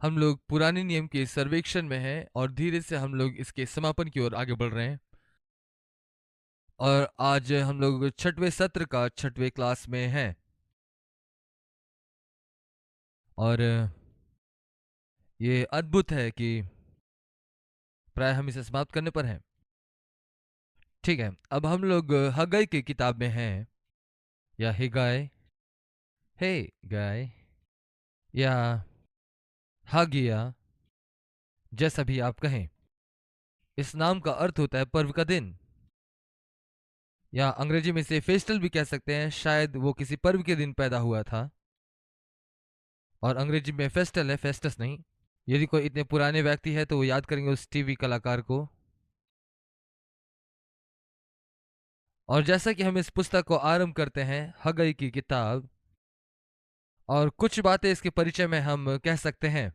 हम लोग पुराने नियम के सर्वेक्षण में हैं और धीरे से हम लोग इसके समापन की ओर आगे बढ़ रहे हैं। और आज हम लोग छठवें सत्र का छठवें क्लास में हैं। और ये अद्भुत है कि प्राय हम इसे समाप्त करने पर हैं। ठीक है, अब हम लोग हगई की किताब में हैं, या हिगाय, हे गाय, या हागिया, जैसा भी आप कहें। इस नाम का अर्थ होता है पर्व का दिन, या अंग्रेजी में इसे फेस्टल भी कह सकते हैं। शायद वो किसी पर्व के दिन पैदा हुआ था, और अंग्रेजी में फेस्टल है, फेस्टस नहीं। यदि कोई इतने पुराने व्यक्ति है तो वो याद करेंगे उस टीवी कलाकार को। और जैसा कि हम इस पुस्तक को आरंभ करते हैं, हगई की किताब, और कुछ बातें इसके परिचय में हम कह सकते हैं।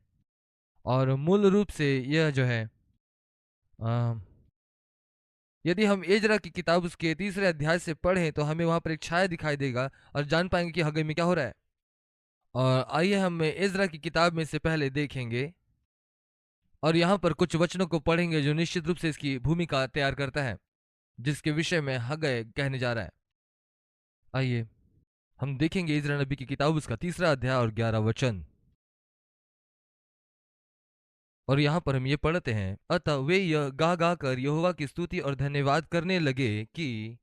और मूल रूप से यह जो है, अ, यदि हम एजरा की किताब उसके तीसरे अध्याय से पढ़ें तो हमें वहां पर एक छाया दिखाई देगा और जान पाएंगे कि हगई में क्या हो रहा है। और आइए हम एजरा की किताब में से पहले देखेंगे, और यहाँ पर कुछ वचनों को पढ़ेंगे जो निश्चित रूप से इसकी भूमिका तैयार करता है, जिसके विषय में हगई कहने जा रहा है। आइए हम देखेंगे इजरा नबी की किताब उसका तीसरा अध्याय और 11 वचन। और यहाँ पर हम ये पढ़ते हैं, अतः वे यह गा गा कर यहोवा की स्तुति और धन्यवाद करने लगे कि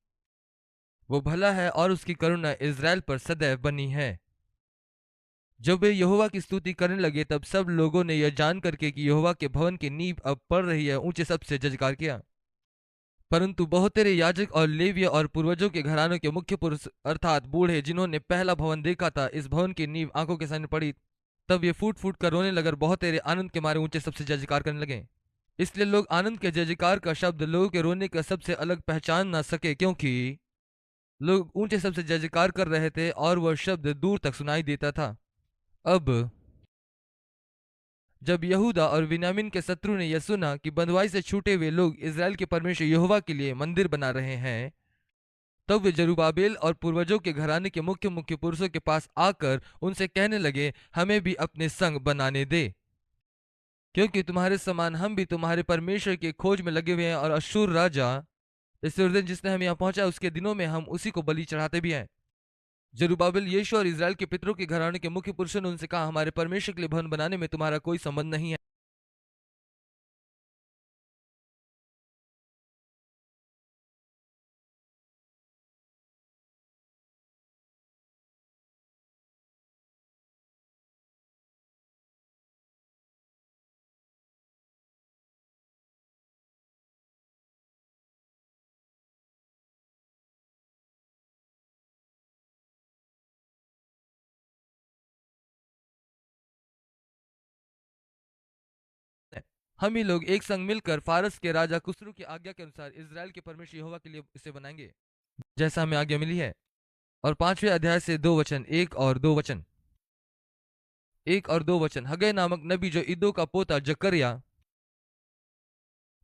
वो भला है और उसकी करुणा इज़राइल पर सदैव बनी है। जब वे यहोवा की स्तुति करने लगे तब सब लोगों ने यह जान करके कि यहोवा के भवन की नींव अब पड़ रही है, ऊंचे शब्द से जयकार किया। परंतु बहुतेरे याजक और लेविय और पूर्वजों के घरानों के मुख्य पुरुष अर्थात बूढ़े, जिन्होंने पहला भवन देखा था, इस भवन की नींव आंखों के सामने पड़ी, तब ये फूट फूट कर रोने लगकर बहुतेरे आनंद के मारे ऊंचे शब्द से जयकार करने लगे। इसलिए लोग आनंद के जय जयकार का शब्द लोगों के रोने का सबसे अलग पहचान ना सके, क्योंकि लोग ऊंचे शब्द से जय जयकार कर रहे थे और वह शब्द दूर तक सुनाई देता था। अब जब यहूदा और बिन्यामीन के शत्रु ने यह सुना कि बंधुआई से छूटे हुए लोग इज़राइल के परमेश्वर यहोवा के लिए मंदिर बना रहे हैं, तब वे जरुब्बाबेल और पूर्वजों के घराने के मुख्य मुख्य पुरुषों के पास आकर उनसे कहने लगे, हमें भी अपने संग बनाने दे, क्योंकि तुम्हारे समान हम भी तुम्हारे परमेश्वर की खोज में लगे हुए हैं। और अश्शूर राजा इस दिन जिसने हम यहाँ पहुंचा, उसके दिनों में हम उसी को बलि चढ़ाते भी हैं। जरुब्बाबेल, यीशु और इज़राइल के पितरों के घराने के मुख्य पुरुषों ने उनसे कहा, हमारे परमेश्वर के लिए भवन बनाने में तुम्हारा कोई संबंध नहीं है। हम ही लोग एक संग मिलकर फारस के राजा खुसरू की आज्ञा के अनुसार इज़राइल के परमेश्वर यहोवा के लिए इसे बनाएंगे, जैसा हमें आज्ञा मिली है। और 5वें अध्याय से 2 वचन, 1 और 2 वचन। 1 और 2 वचन, हगै नामक नबी जो इद्दो का पोता जकरिया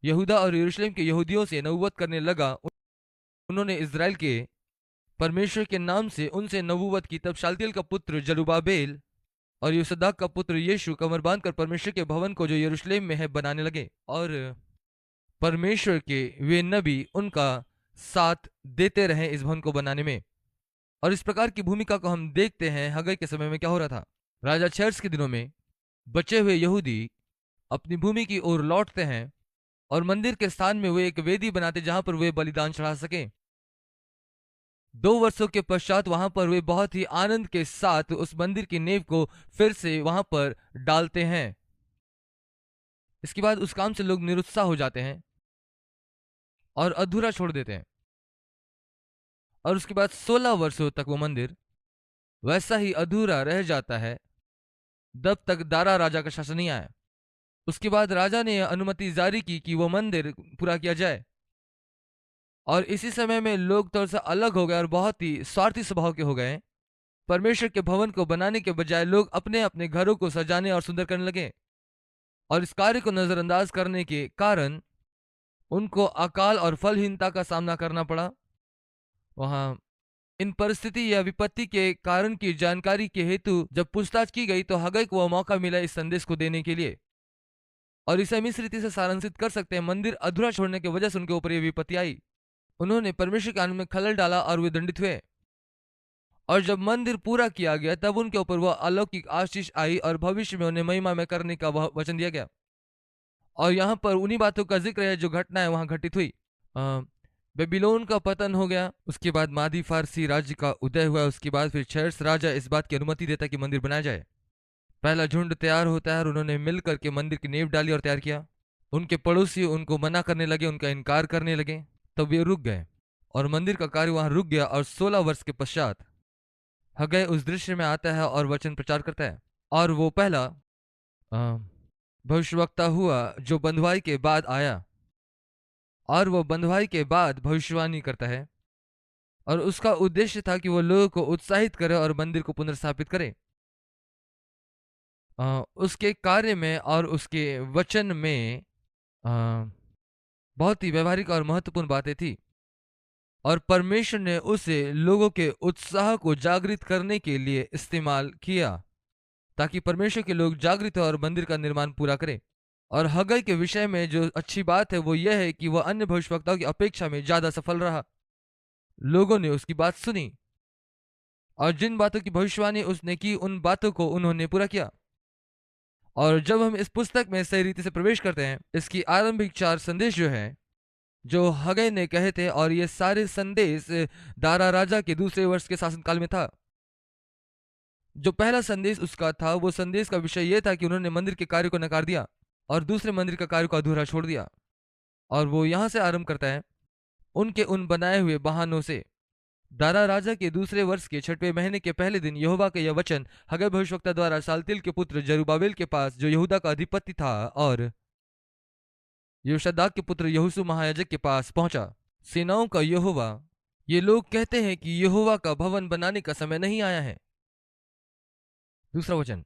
यहूदा और यरूशलेम के यहूदियों से नबूवत करने लगा, उन्होंने इज़राइल के परमेश्वर के नाम से उनसे नबूवत की। तब शालतियल का पुत्र जरुब्बाबेल और यूसदाक का पुत्र यीशु कमर बांधकर परमेश्वर के भवन को जो यरूशलेम में है बनाने लगे, और परमेश्वर के वे नबी उनका साथ देते रहे इस भवन को बनाने में। और इस प्रकार की भूमिका को हम देखते हैं हगै के समय में क्या हो रहा था। राजा छेर्स के दिनों में बचे हुए यहूदी अपनी भूमि की ओर लौटते हैं और मंदिर के स्थान में वे एक वेदी बनाते जहां पर वे बलिदान चढ़ा सके। 2 वर्षों के पश्चात वहां पर वे बहुत ही आनंद के साथ उस मंदिर की नींव को फिर से वहां पर डालते हैं। इसके बाद उस काम से लोग निरुत्साह हो जाते हैं और अधूरा छोड़ देते हैं। और उसके बाद 16 वर्षों तक वो मंदिर वैसा ही अधूरा रह जाता है, जब तक दारा राजा का शासन नहीं आया। उसके बाद राजा ने अनुमति जारी की कि वो मंदिर पूरा किया जाए। और इसी समय में लोग थोड़ा सा अलग हो गए और बहुत ही स्वार्थी स्वभाव के हो गए। परमेश्वर के भवन को बनाने के बजाय लोग अपने अपने घरों को सजाने और सुंदर करने लगे, और इस कार्य को नजरअंदाज करने के कारण उनको अकाल और फलहीनता का सामना करना पड़ा। वहां इन परिस्थिति या विपत्ति के कारण की जानकारी के हेतु जब पूछताछ की गई तो हगै को वह मौका मिला इस संदेश को देने के लिए। और इसे हम इस रीति से सारांशित कर सकते हैं, मंदिर अधूरा छोड़ने की वजह से उनके ऊपर यह विपत्ति आई। उन्होंने परमेश्वर के कानून में खलल डाला और वे दंडित हुए। और जब मंदिर पूरा किया गया तब उनके ऊपर वह अलौकिक आशीष आई और भविष्य में उन्हें महिमा में करने का वह वचन दिया गया। और यहाँ पर उन्हीं बातों का जिक्र है जो घटनाएं वहां घटित हुई। बेबीलोन का पतन हो गया, उसके बाद मादी फारसी राज्य का उदय हुआ, उसके बाद फिर क्षयर्स राजा इस बात की अनुमति देता कि मंदिर बनाया जाए। पहला झुंड तैयार होता है और उन्होंने मिल करके मंदिर की नींव डाली और तैयार किया। उनके पड़ोसी उनको मना करने लगे, उनका इनकार करने लगे, तब वे रुक गए और मंदिर का कार्य वहां रुक गया। और 16 वर्ष के पश्चात हगै उस दृश्य में आता है और वचन प्रचार करता है। और वो पहला भविष्यवक्ता हुआ जो बंधुआई के बाद आया, और वो बंधुआई के बाद भविष्यवाणी करता है। और उसका उद्देश्य था कि वो लोगों को उत्साहित करे और मंदिर को पुनर्स्थापित करे। उसके कार्य में और उसके वचन में बहुत ही व्यवहारिक और महत्वपूर्ण बातें थी। और परमेश्वर ने उसे लोगों के उत्साह को जागृत करने के लिए इस्तेमाल किया ताकि परमेश्वर के लोग जागृत हो और मंदिर का निर्माण पूरा करें। और हगै के विषय में जो अच्छी बात है वो यह है कि वह अन्य भविष्यवक्ताओं की अपेक्षा में ज्यादा सफल रहा। लोगों ने उसकी बात सुनी और जिन बातों की भविष्यवाणी उसने की उन बातों को उन्होंने पूरा किया। और जब हम इस पुस्तक में सही रीति से प्रवेश करते हैं, इसकी आरंभिक 4 संदेश जो है जो हगै ने कहे थे, और ये सारे संदेश दारा राजा के दूसरे वर्ष के शासनकाल में था। जो पहला संदेश उसका था वो संदेश का विषय यह था कि उन्होंने मंदिर के कार्य को नकार दिया और दूसरे मंदिर का कार्य को अधूरा छोड़ दिया। और वो यहां से आरंभ करता है उनके उन बनाए हुए बहानों से। दारा राजा के दूसरे वर्ष के 6वें महीने के पहले दिन यहोवा का यह वचन हगै भविष्यवक्ता द्वारा सालतिल के पुत्र जरुब्बाबेल के पास जो यहूदा का अधिपति था और योशदाक के पुत्र यहोशू महायाजक के पास पहुंचा। सेनाओं का यहोवा, ये लोग कहते हैं कि यहोवा का भवन बनाने का समय नहीं आया है। दूसरा वचन,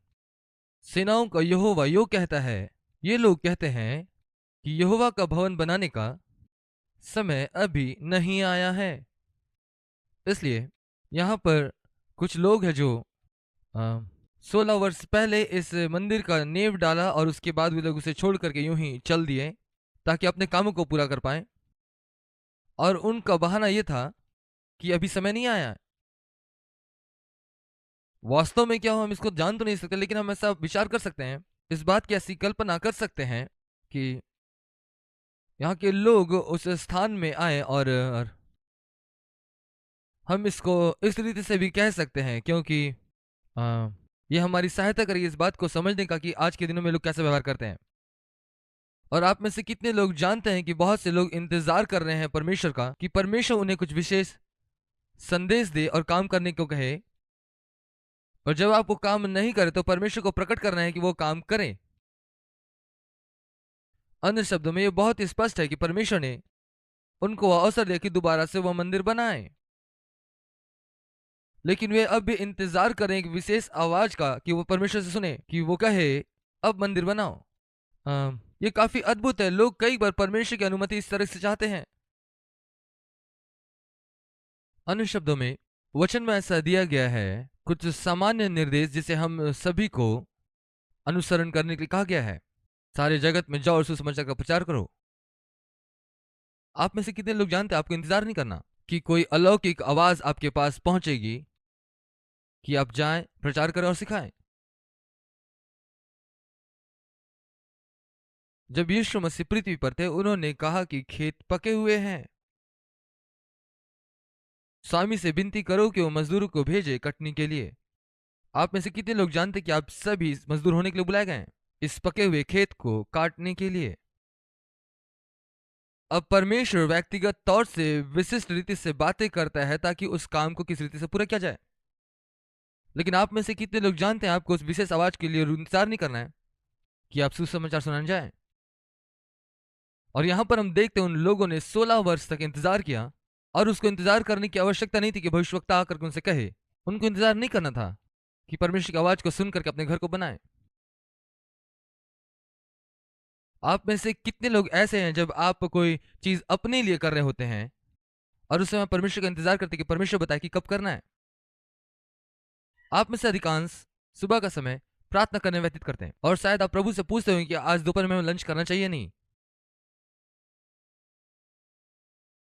सेनाओं का यहोवा यो कहता है, ये लोग कहते हैं कि यहोवा का भवन बनाने का समय अभी नहीं आया है। इसलिए यहां पर कुछ लोग हैं जो 16 वर्ष पहले इस मंदिर का नींव डाला और उसके बाद वे लोग उसे छोड़ करके यूं ही चल दिए ताकि अपने कामों को पूरा कर पाए। और उनका बहाना यह था कि अभी समय नहीं आया। वास्तव में क्या हो हम इसको जान तो नहीं सकते, लेकिन हम ऐसा विचार कर सकते हैं, इस बात की ऐसी कल्पना कर सकते हैं कि यहाँ के लोग उस स्थान में आए और हम इसको इस रीति से भी कह सकते हैं क्योंकि ये हमारी सहायता करेगी इस बात को समझने का कि आज के दिनों में लोग कैसे व्यवहार करते हैं। और आप में से कितने लोग जानते हैं कि बहुत से लोग इंतजार कर रहे हैं परमेश्वर का कि परमेश्वर उन्हें कुछ विशेष संदेश दे और काम करने को कहे, और जब आप वो काम नहीं करे तो परमेश्वर को प्रकट करना है कि वो काम करें। अन्य शब्दों में ये बहुत ही स्पष्ट है कि परमेश्वर ने उनको अवसर दिया कि दोबारा से वह मंदिर बनाए, लेकिन वे अब भी इंतजार करें एक विशेष आवाज का कि वो परमेश्वर से सुने कि वो कहे अब मंदिर बनाओ। ये काफी अद्भुत है। लोग कई बार परमेश्वर की अनुमति इस तरह से चाहते हैं। अन्य शब्दों में वचन में ऐसा दिया गया है कुछ सामान्य निर्देश जिसे हम सभी को अनुसरण करने के लिए कहा गया है। सारे जगत में जाओ और सुसमाचार का प्रचार करो। आप में से कितने लोग जानते हैं आपको इंतजार नहीं करना कि कोई अलौकिक आवाज आपके पास पहुंचेगी कि आप जाएं, प्रचार करें और सिखाएं। जब यीशु मसीह पृथ्वी पर थे उन्होंने कहा कि खेत पके हुए हैं, स्वामी से विनती करो कि वो मजदूरों को भेजे कटनी के लिए। आप में से कितने लोग जानते कि आप सभी मजदूर होने के लिए बुलाए गए हैं इस पके हुए खेत को काटने के लिए। अब परमेश्वर व्यक्तिगत तौर से विशिष्ट रीति से बातें करता है ताकि उस काम को किस रीति से पूरा किया जाए। लेकिन आप में से कितने लोग जानते हैं आपको उस विशेष आवाज के लिए इंतजार नहीं करना है कि आप सुसमाचार सुनाने जाएं। और यहां पर हम देखते हैं उन लोगों ने 16 वर्ष तक इंतजार किया और उसको इंतजार करने की आवश्यकता नहीं थी कि भविष्यवक्ता आकर उनसे कहे। उनको इंतजार नहीं करना था कि परमेश्वर की आवाज को सुनकर के अपने घर को बनाए। आप में से कितने लोग ऐसे हैं जब आप कोई चीज अपने लिए कर रहे होते हैं और उस समय परमेश्वर का इंतजार करते कि परमेश्वर बताए कि कब करना है। आप में से अधिकांश सुबह का समय प्रार्थना करने में व्यतीत करते हैं और शायद आप प्रभु से पूछते होंगे कि आज दोपहर में लंच करना चाहिए नहीं।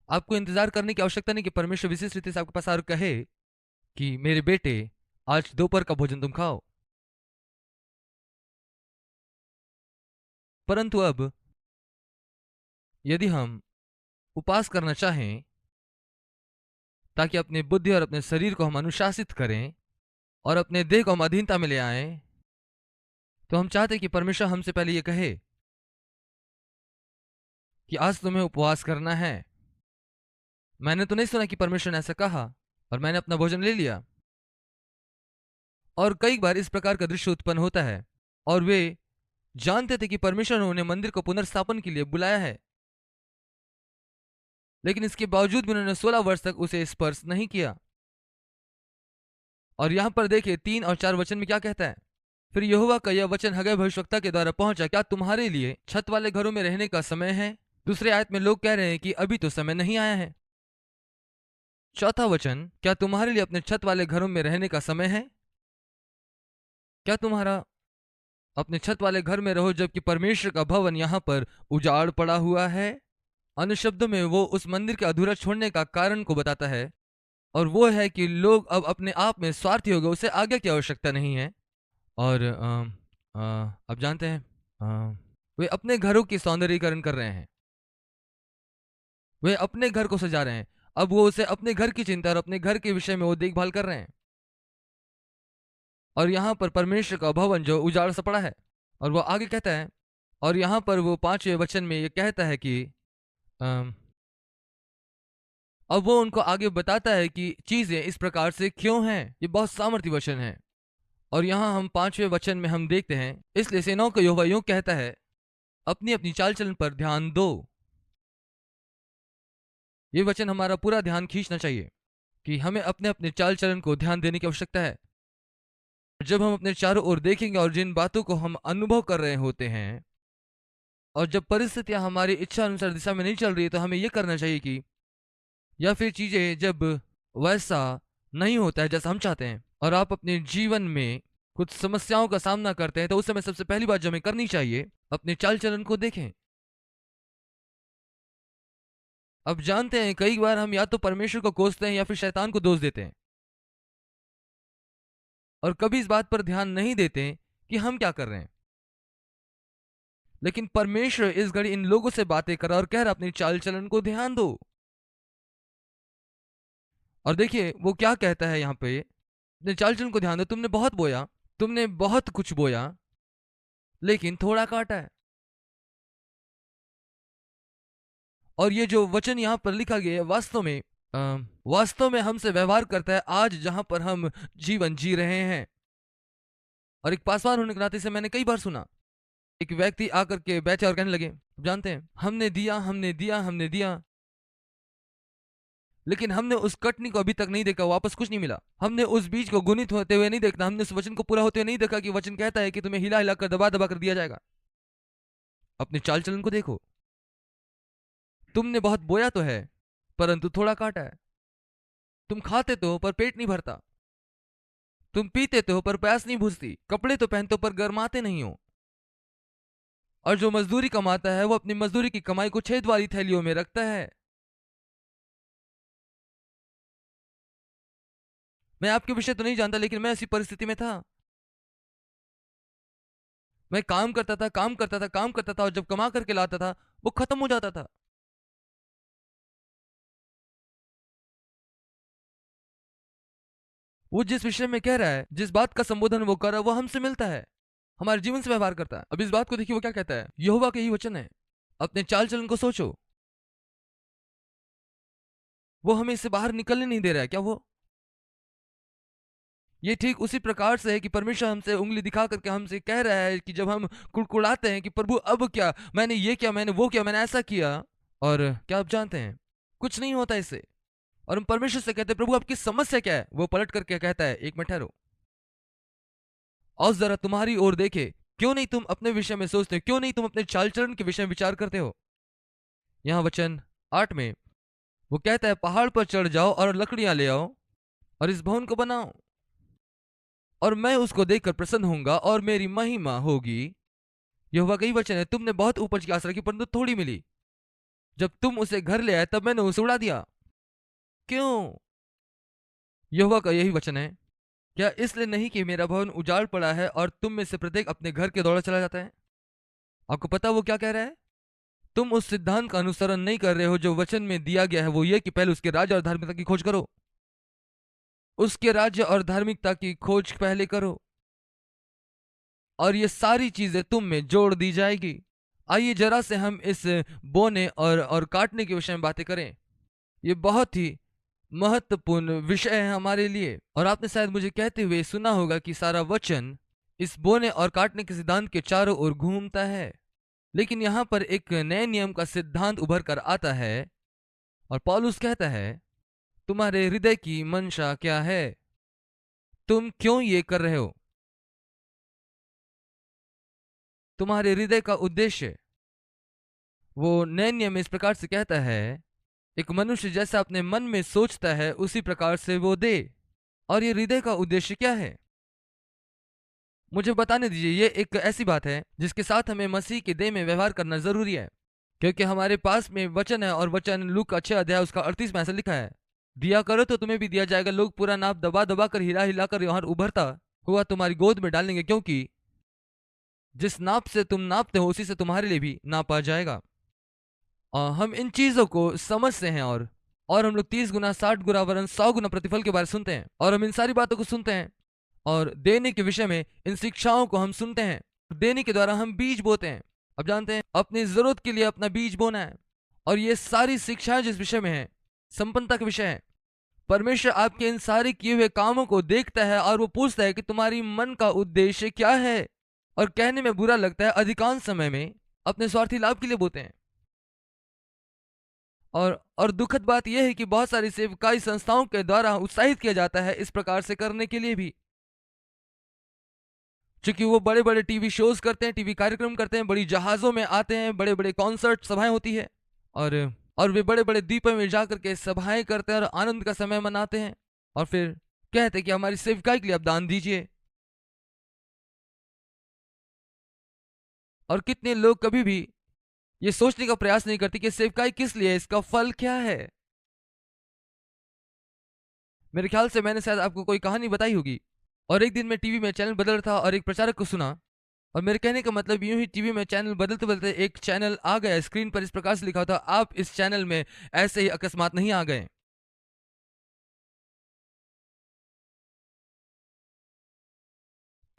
आपको इंतजार करने की आवश्यकता नहीं कि परमेश्वर विशेष रीति से आपके पास आकर कहे कि मेरे बेटे आज दोपहर का भोजन तुम खाओ। परंतु अब यदि हम उपवास करना चाहें ताकि अपनी बुद्धि और अपने शरीर को हम अनुशासित करें और अपने देह को हम अधीनता में ले आएं, तो हम चाहते हैं कि परमेश्वर हमसे पहले ये कहे कि आज तुम्हें उपवास करना है। मैंने तो नहीं सुना कि परमेश्वर ने ऐसा कहा और मैंने अपना भोजन ले लिया। और कई बार इस प्रकार का दृश्य उत्पन्न होता है और वे जानते थे कि परमेश्वर ने उन्हें मंदिर को पुनर्स्थापन के लिए बुलाया है, लेकिन इसके बावजूद भी उन्होंने 16 वर्ष तक उसे स्पर्श नहीं किया। और यहां पर देखिए 3 और 4 वचन में क्या कहता है। फिर यहोवा का यह वचन हगै भविष्यवक्ता के द्वारा पहुंचा, क्या तुम्हारे लिए छत वाले घरों में रहने का समय है? दूसरे आयत में लोग कह रहे हैं कि अभी तो समय नहीं आया है। चौथा वचन, क्या तुम्हारे लिए अपने छत वाले घरों में रहने का समय है? क्या तुम्हारा अपने छत वाले घर में रहो जबकि परमेश्वर का भवन यहां पर उजाड़ पड़ा हुआ है? अन्य शब्दों में वो उस मंदिर के अधूरा छोड़ने का कारण को बताता है, और वो है कि लोग अब अपने आप में स्वार्थी हो गए, उसे आगे की आवश्यकता नहीं है। और अब जानते हैं वे अपने घरों की सौंदर्यीकरण कर रहे हैं, वे अपने घर को सजा रहे हैं। अब वो उसे अपने घर की चिंता और अपने घर के विषय में वो देखभाल कर रहे हैं। और यहाँ पर परमेश्वर का भवन जो उजाड़ सा पड़ा है, और वो आगे कहता है, और यहाँ पर वो 5वें वचन में ये कहता है कि अम, अब वो उनको आगे बताता है कि चीजें इस प्रकार से क्यों हैं। ये बहुत सामर्थ्य वचन है। और यहाँ हम 5वें वचन में हम देखते हैं, इसलिए सेनाओं का यहोवा यूं कहता है, अपनी अपनी चाल चलन पर ध्यान दो। ये वचन हमारा पूरा ध्यान खींचना चाहिए कि हमें अपने अपने चाल चलन को ध्यान देने की आवश्यकता है। जब हम अपने चारों ओर देखेंगे और जिन बातों को हम अनुभव कर रहे होते हैं, और जब परिस्थितियां हमारी इच्छा अनुसार दिशा में नहीं चल रही है, तो हमें यह करना चाहिए कि, या फिर चीजें जब वैसा नहीं होता है जैसा हम चाहते हैं और आप अपने जीवन में कुछ समस्याओं का सामना करते हैं, तो उस समय सबसे पहली बात जो हमें करनी चाहिए, अपने चाल चलन को देखें। अब जानते हैं कई बार हम या तो परमेश्वर को कोसते हैं या फिर शैतान को दोष देते हैं, और कभी इस बात पर ध्यान नहीं देते कि हम क्या कर रहे हैं। लेकिन परमेश्वर इस घड़ी इन लोगों से बातें कर रहा है और कह रहा अपनी चाल चलन को ध्यान दो। और देखिए वो क्या कहता है यहाँ पे, अपने चाल चलन को ध्यान दो। तुमने बहुत बोया, तुमने बहुत कुछ बोया, लेकिन थोड़ा काटा है। और ये जो वचन यहाँ पर लिखा गया है वास्तव में हमसे व्यवहार करता है आज जहां पर हम जीवन जी रहे हैं। और एक पासवान होने के नाते से मैंने कई बार सुना, एक व्यक्ति आकर के बैठे और कहने लगे, जानते हैं हमने दिया हमने दिया हमने दिया, लेकिन हमने उस कटनी को अभी तक नहीं देखा, वापस कुछ नहीं मिला। हमने उस बीज को गुनित होते हुए नहीं देखा, हमने उस वचन को पूरा होते हुए नहीं देखा कि वचन कहता है कि तुम्हें हिला हिला कर दबा दबा कर दिया जाएगा। अपने चाल चलन को देखो। तुमने बहुत बोया तो है, परंतु थोड़ा काटा है। तुम खाते तो हो पर पेट नहीं भरता, तुम पीते तो हो पर प्यास नहीं बुझती, कपड़े तो पहनते हो पर गर्माते नहीं हो। और जो मजदूरी कमाता है वो अपनी मजदूरी की कमाई को छेद वाली थैलियों में रखता है। मैं आपके विषय तो नहीं जानता, लेकिन मैं ऐसी परिस्थिति में था। मैं काम करता था काम करता था काम करता था, और जब कमा करके लाता था वो खत्म हो जाता था। वो जिस विषय में कह रहा है, जिस बात का संबोधन वो कर रहा है, वो हमसे मिलता है, हमारे जीवन से व्यवहार करता है। अब इस बात को देखिए वो क्या कहता है, यहोवा के ही वचन है। अपने चाल चलन को सोचो, वो हमें इससे बाहर निकलने नहीं दे रहा है क्या? वो ये ठीक उसी प्रकार से है कि परमेश्वर हमसे उंगली दिखा करके हमसे कह रहा है कि जब हम कुड़कुड़ाते हैं कि प्रभु अब क्या, मैंने ये किया, मैंने वो किया, मैंने ऐसा किया, और क्या आप जानते हैं कुछ नहीं होता इससे। और हम परमेश्वर से कहते हैं प्रभु आपकी समस्या क्या है? वो पलट करके कहता है एक मिनट ठहरो और जरा तुम्हारी ओर देखे, क्यों नहीं तुम अपने विषय में सोचते हो, क्यों नहीं तुम अपने चाल चलन के विषय में विचार करते हो। यहाँ वचन 8 में वो कहता है पहाड़ पर चढ़ जाओ और लकड़ियां ले आओ और इस भवन को बनाओ, और मैं उसको देखकर प्रसन्न होऊंगा और मेरी महिमा होगी। यहोवा का ही वचन है। तुमने बहुत उपज की आशा रखी परंतु थोड़ी मिली। जब तुम उसे घर ले आए तब मैंने उसे उड़ा दिया। क्यों? यहोवा का यही वचन है। क्या इसलिए नहीं कि मेरा भवन उजाड़ पड़ा है और तुम में से प्रत्येक अपने घर के दौड़ा चला जाता है? आपको पता वो क्या कह रहा है? तुम उस सिद्धांत का अनुसरण नहीं कर रहे हो जो वचन में दिया गया है, वो ये कि पहले उसके राज्य और धार्मिकता की खोज करो। उसके राज्य और धार्मिकता की खोज पहले करो और ये सारी चीजें तुम में जोड़ दी जाएगी। आइए जरा से हम इस बोने और काटने के विषय में बातें करें। ये बहुत ही महत्वपूर्ण विषय है हमारे लिए। और आपने शायद मुझे कहते हुए सुना होगा कि सारा वचन इस बोने और काटने के सिद्धांत के चारों ओर घूमता है। लेकिन यहाँ पर एक नए नियम का सिद्धांत उभर कर आता है और पौलुस कहता है, तुम्हारे हृदय की मंशा क्या है? तुम क्यों ये कर रहे हो? तुम्हारे हृदय का उद्देश्य। वो नए नियम में इस प्रकार से कहता है, एक मनुष्य जैसा अपने मन में सोचता है उसी प्रकार से वो दे। और ये हृदय का उद्देश्य क्या है? मुझे बताने दीजिए। ये एक ऐसी बात है जिसके साथ हमें मसीह के देह में व्यवहार करना जरूरी है, क्योंकि हमारे पास में वचन है और वचन लूका 6 अध्याय उसका 38 में ऐसा लिखा है, दिया करो तो तुम्हें भी दिया जाएगा, लोग पूरा नाप दबा दबा कर हिला हिला कर यहाँ उभरता हुआ तुम्हारी गोद में डालेंगे, क्योंकि जिस नाप से तुम नापते हो उसी से तुम्हारे लिए भी नापा जाएगा। हम इन चीजों को समझते हैं और हम लोग 30 गुना 60 गुना वरन 100 गुना प्रतिफल के बारे में सुनते हैं और हम इन सारी बातों को सुनते हैं और देने के विषय में इन शिक्षाओं को हम सुनते हैं। देने के द्वारा हम बीज बोते हैं। अब जानते हैं अपनी जरूरत के लिए अपना बीज बोना है। और ये सारी शिक्षाएं जिस विषय में है, संपन्नता का विषय है। परमेश्वर आपके इन सारे किए हुए कामों को देखता है और वो पूछता है कि तुम्हारी मन का उद्देश्य क्या है। और कहने में बुरा लगता है, अधिकांश समय में अपने स्वार्थी लाभ के लिए बोते हैं। और दुखद बात यह है कि बहुत सारी सेवकाई संस्थाओं के द्वारा उत्साहित किया जाता है इस प्रकार से करने के लिए भी, क्योंकि वो बड़े बड़े टीवी शोज करते हैं, टीवी कार्यक्रम करते हैं, बड़ी जहाजों में आते हैं, बड़े बड़े कॉन्सर्ट सभाएं होती है और और वे बड़े बड़े द्वीपों में जाकर के सभाएं करते हैं और आनंद का समय मनाते हैं और फिर कहते हैं कि हमारी सेवकाई के लिए आप दान दीजिए। और कितने लोग कभी भी ये सोचने का प्रयास नहीं करते कि सेवकाई किस लिए है, इसका फल क्या है। मेरे ख्याल से मैंने शायद आपको कोई कहानी बताई होगी। और एक दिन मैं टीवी में चैनल बदल रहा था और एक प्रचारक को सुना। और मेरे कहने का मतलब यूं ही टीवी में चैनल बदलते बदलते एक चैनल आ गया, स्क्रीन पर इस प्रकार से लिखा था, आप इस चैनल में ऐसे ही अकस्मात नहीं आ गए।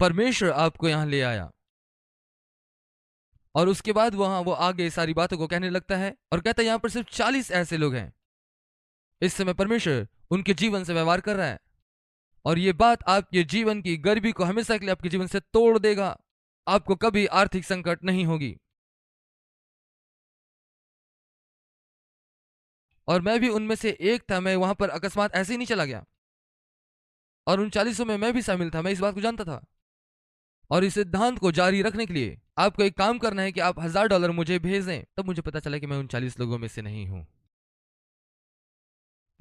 परमेश्वर आपको यहां ले आया। और उसके बाद वहां वो आगे सारी बातों को कहने लगता है और कहता है यहां पर सिर्फ 40 ऐसे लोग हैं। इस समय परमेश्वर उनके जीवन से व्यवहार कर रहा है और ये बात आपके जीवन की गरीबी को हमेशा के लिए आपके जीवन से तोड़ देगा। आपको कभी आर्थिक संकट नहीं होगी। और मैं भी उनमें से एक था। मैं वहां पर अकस्मात ऐसे ही नहीं चला गया और उन 40 में मैं भी शामिल था। मैं इस बात को जानता था। और इस सिद्धांत को जारी रखने के लिए आपको एक काम करना है कि आप $1000 मुझे भेज दें। तब मुझे पता चला कि मैं उन 40 लोगों में से नहीं हूं,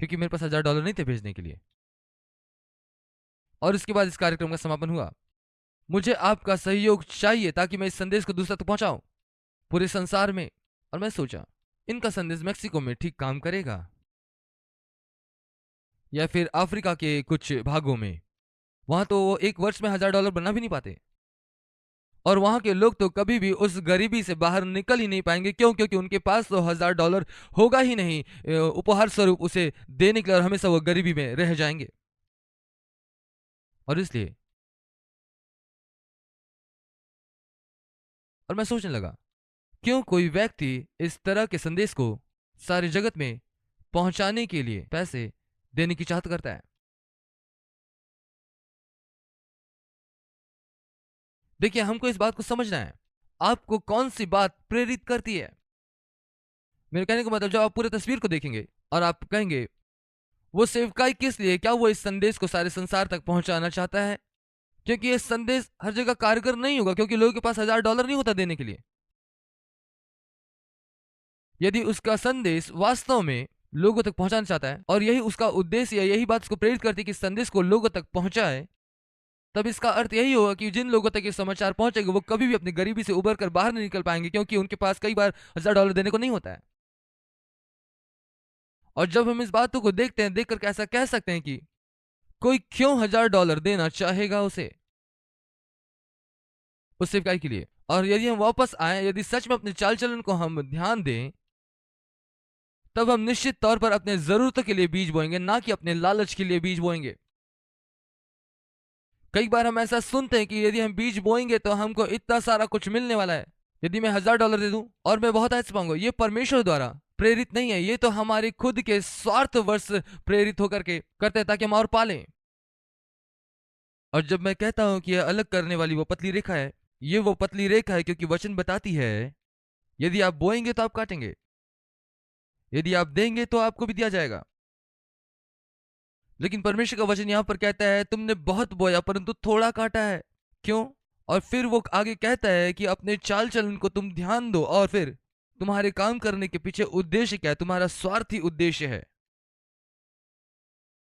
क्योंकि मेरे पास $1000 नहीं थे भेजने के लिए। और इसके बाद इस कार्यक्रम का समापन हुआ। मुझे आपका सहयोग चाहिए ताकि मैं इस संदेश को दूसरा तक पहुंचाऊं पूरे संसार में। और मैं सोचा इनका संदेश मैक्सिको में ठीक काम करेगा या फिर अफ्रीका के कुछ भागों में। वहां तो वो एक वर्ष में $1000 बना भी नहीं पाते और वहां के लोग तो कभी भी उस गरीबी से बाहर निकल ही नहीं पाएंगे। क्यों? क्योंकि उनके पास तो $1000 होगा ही नहीं उपहार स्वरूप उसे देने के लिए, और हमेशा वो गरीबी में रह जाएंगे। और इसलिए और मैं सोचने लगा, क्यों कोई व्यक्ति इस तरह के संदेश को सारे जगत में पहुंचाने के लिए पैसे देने की चाहत करता है। देखिए, हमको इस बात को समझना है, आपको कौन सी बात प्रेरित करती है। मेरे कहने का मतलब, जब आप पूरे तस्वीर को देखेंगे और आप कहेंगे वो सेवकाई किस लिए, क्या वो इस संदेश को सारे संसार तक पहुंचाना चाहता है? क्योंकि ये संदेश हर जगह कारगर नहीं होगा, क्योंकि लोगों के पास $1000 नहीं होता देने के लिए। यदि उसका संदेश वास्तव में लोगों तक पहुंचाना चाहता है और यही उसका उद्देश्य है, यही बात उसको प्रेरित करती है कि संदेश को लोगों तक पहुंचाए, तब इसका अर्थ यही होगा कि जिन लोगों तक ये समाचार पहुंचेगा वो कभी भी अपनी गरीबी से उबर कर बाहर नहीं निकल पाएंगे, क्योंकि उनके पास कई बार $1000 देने को नहीं होता है। और जब हम इस बातों को देखते हैं, देखकर ऐसा कह सकते हैं कि कोई क्यों $1000 देना चाहेगा उसे उस सेवकाई के लिए। और यदि हम वापस आए, यदि सच में अपने चाल चलन को हम ध्यान दें, तब हम निश्चित तौर पर अपने जरूरतों के लिए बीज बोएंगे, ना कि अपने लालच के लिए बीज बोएंगे। कई बार हम ऐसा सुनते हैं कि यदि हम बीज बोएंगे तो हमको इतना सारा कुछ मिलने वाला है, यदि मैं $1000 दे दूं और मैं बहुत ऐसे पाऊंगा। ये परमेश्वर द्वारा प्रेरित नहीं है, ये तो हमारे खुद के स्वार्थवश प्रेरित होकर के करते हैं ताकि हम और पालें। और जब मैं कहता हूं कि यह अलग करने वाली वो पतली रेखा है, ये वो पतली रेखा है क्योंकि वचन बताती है यदि आप बोएंगे तो आप काटेंगे, यदि आप देंगे तो आपको भी दिया जाएगा। लेकिन परमेश्वर का वचन यहां पर कहता है तुमने बहुत बोया परंतु थोड़ा काटा है, क्यों? और फिर वो आगे कहता है कि अपने चाल चलन को तुम ध्यान दो, और फिर तुम्हारे काम करने के पीछे उद्देश्य क्या है? तुम्हारा स्वार्थी उद्देश्य है।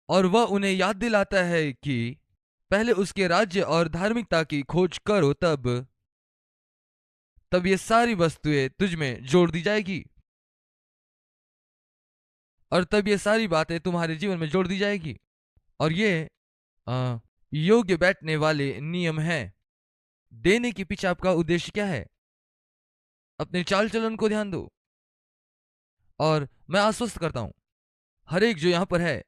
और वह उन्हें याद दिलाता है कि पहले उसके राज्य और धार्मिकता की खोज करो, तब ये सारी वस्तुएं तुझ में जोड़ दी जाएगी, और तब ये सारी बातें तुम्हारे जीवन में जोड़ दी जाएगी। और ये योग्य बैठने वाले नियम हैं। देने के पीछे आपका उद्देश्य क्या है? अपने चाल चलन को ध्यान दो। और मैं आश्वस्त करता हूं हर एक जो यहां पर है,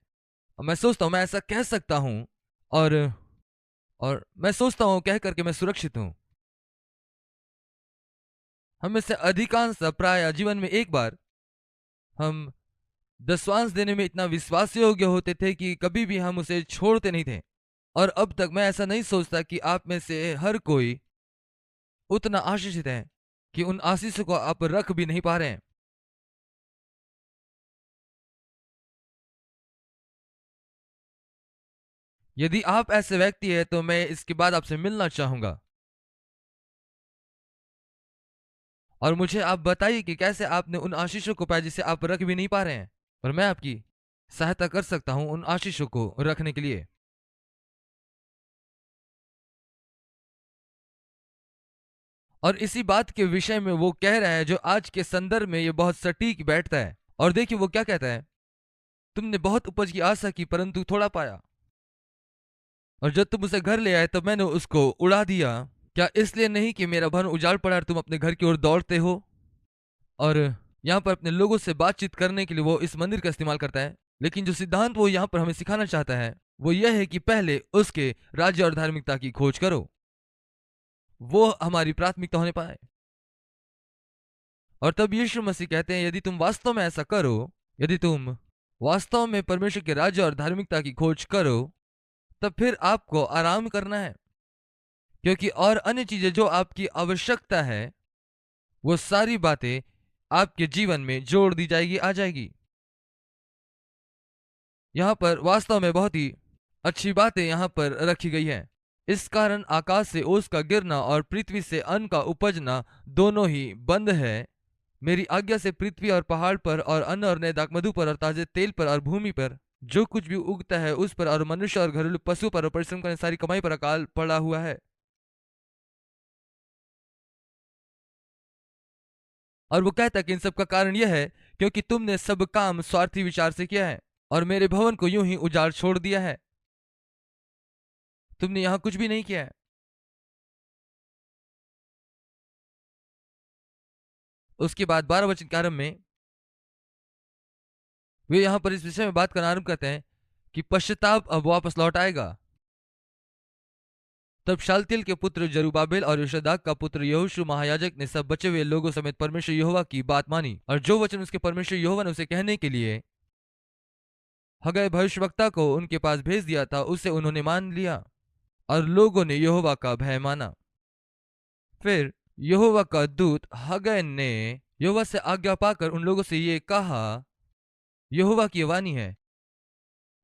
मैं सोचता हूं मैं ऐसा कह सकता हूं, और मैं सोचता हूं कह करके मैं सुरक्षित हूं। हम में से अधिकांश प्राय जीवन में एक बार हम दशवांश देने में इतना विश्वास योग्य होते थे कि कभी भी हम उसे छोड़ते नहीं थे। और अब तक मैं ऐसा नहीं सोचता कि आप में से हर कोई उतना आशीषित है कि उन आशीषों को आप रख भी नहीं पा रहे हैं। यदि आप ऐसे व्यक्ति हैं तो मैं इसके बाद आपसे मिलना चाहूंगा, और मुझे आप बताइए कि कैसे आपने उन आशीषों को पाया जिसे आप रख भी नहीं पा रहे हैं, और मैं आपकी सहायता कर सकता हूं उन आशीषों को रखने के लिए। और इसी बात के विषय में वो कह रहा है जो आज के संदर्भ में ये बहुत सटीक बैठता है। और देखिए वो क्या कहता है, तुमने बहुत उपज की आशा की परंतु थोड़ा पाया, और जब तुम उसे घर ले आए तब मैंने उसको उड़ा दिया। क्या इसलिए नहीं कि मेरा भवन उजाड़ पड़ा और तुम अपने घर की ओर दौड़ते हो? और यहाँ पर अपने लोगों से बातचीत करने के लिए वो इस मंदिर का इस्तेमाल करता है, लेकिन जो सिद्धांत वो यहाँ पर हमें सिखाना चाहता है वो यह है कि पहले उसके राज्य और धार्मिकता की खोज करो, वो हमारी प्राथमिकता होने पाए। और तब यीशु मसीह कहते हैं यदि तुम वास्तव में ऐसा करो, यदि तुम वास्तव में परमेश्वर के राज्य और धार्मिकता की खोज करो, तब फिर आपको आराम करना है, क्योंकि और अन्य चीजें जो आपकी आवश्यकता है वो सारी बातें आपके जीवन में जोड़ दी जाएगी, आ जाएगी। यहां पर वास्तव में बहुत ही अच्छी बातें यहां पर रखी गई है। इस कारण आकाश से ओस का गिरना और पृथ्वी से अन्न का उपजना दोनों ही बंद है। मेरी आज्ञा से पृथ्वी और पहाड़ पर और अन्न और नए दाखमधु पर और ताजे तेल पर और भूमि पर जो कुछ भी उगता है उस पर और मनुष्य और घरेलू पशु पर और परिश्रम करने सारी कमाई पर अकाल पड़ा हुआ है। और वो कहता है कि इन सब का कारण यह है क्योंकि तुमने सब काम स्वार्थी विचार से किया है और मेरे भवन को यूं ही उजाड़ छोड़ दिया है। तुमने यहां कुछ भी नहीं किया है। उसके बाद 12 वचन के आरंभ में वे यहां पर इस विषय में बात करना आरंभ करते हैं कि पश्चाताप अब वापस लौट आएगा। तब शालतिल के पुत्र जरुबाबेल और योशदाक का पुत्र यहोशू महायाजक ने सब बचे हुए लोगों समेत परमेश्वर यहोवा की बात मानी, और जो वचन उसके परमेश्वर यहोवा ने उसे कहने के लिए हगै भविष्यवक्ता को उनके पास भेज दिया था उसे उन्होंने मान लिया, और लोगों ने यहोवा का भय माना। फिर यहोवा का दूत हगै ने यहोवा से आज्ञा पाकर उन लोगों से ये कहा, यहोवा की वाणी है,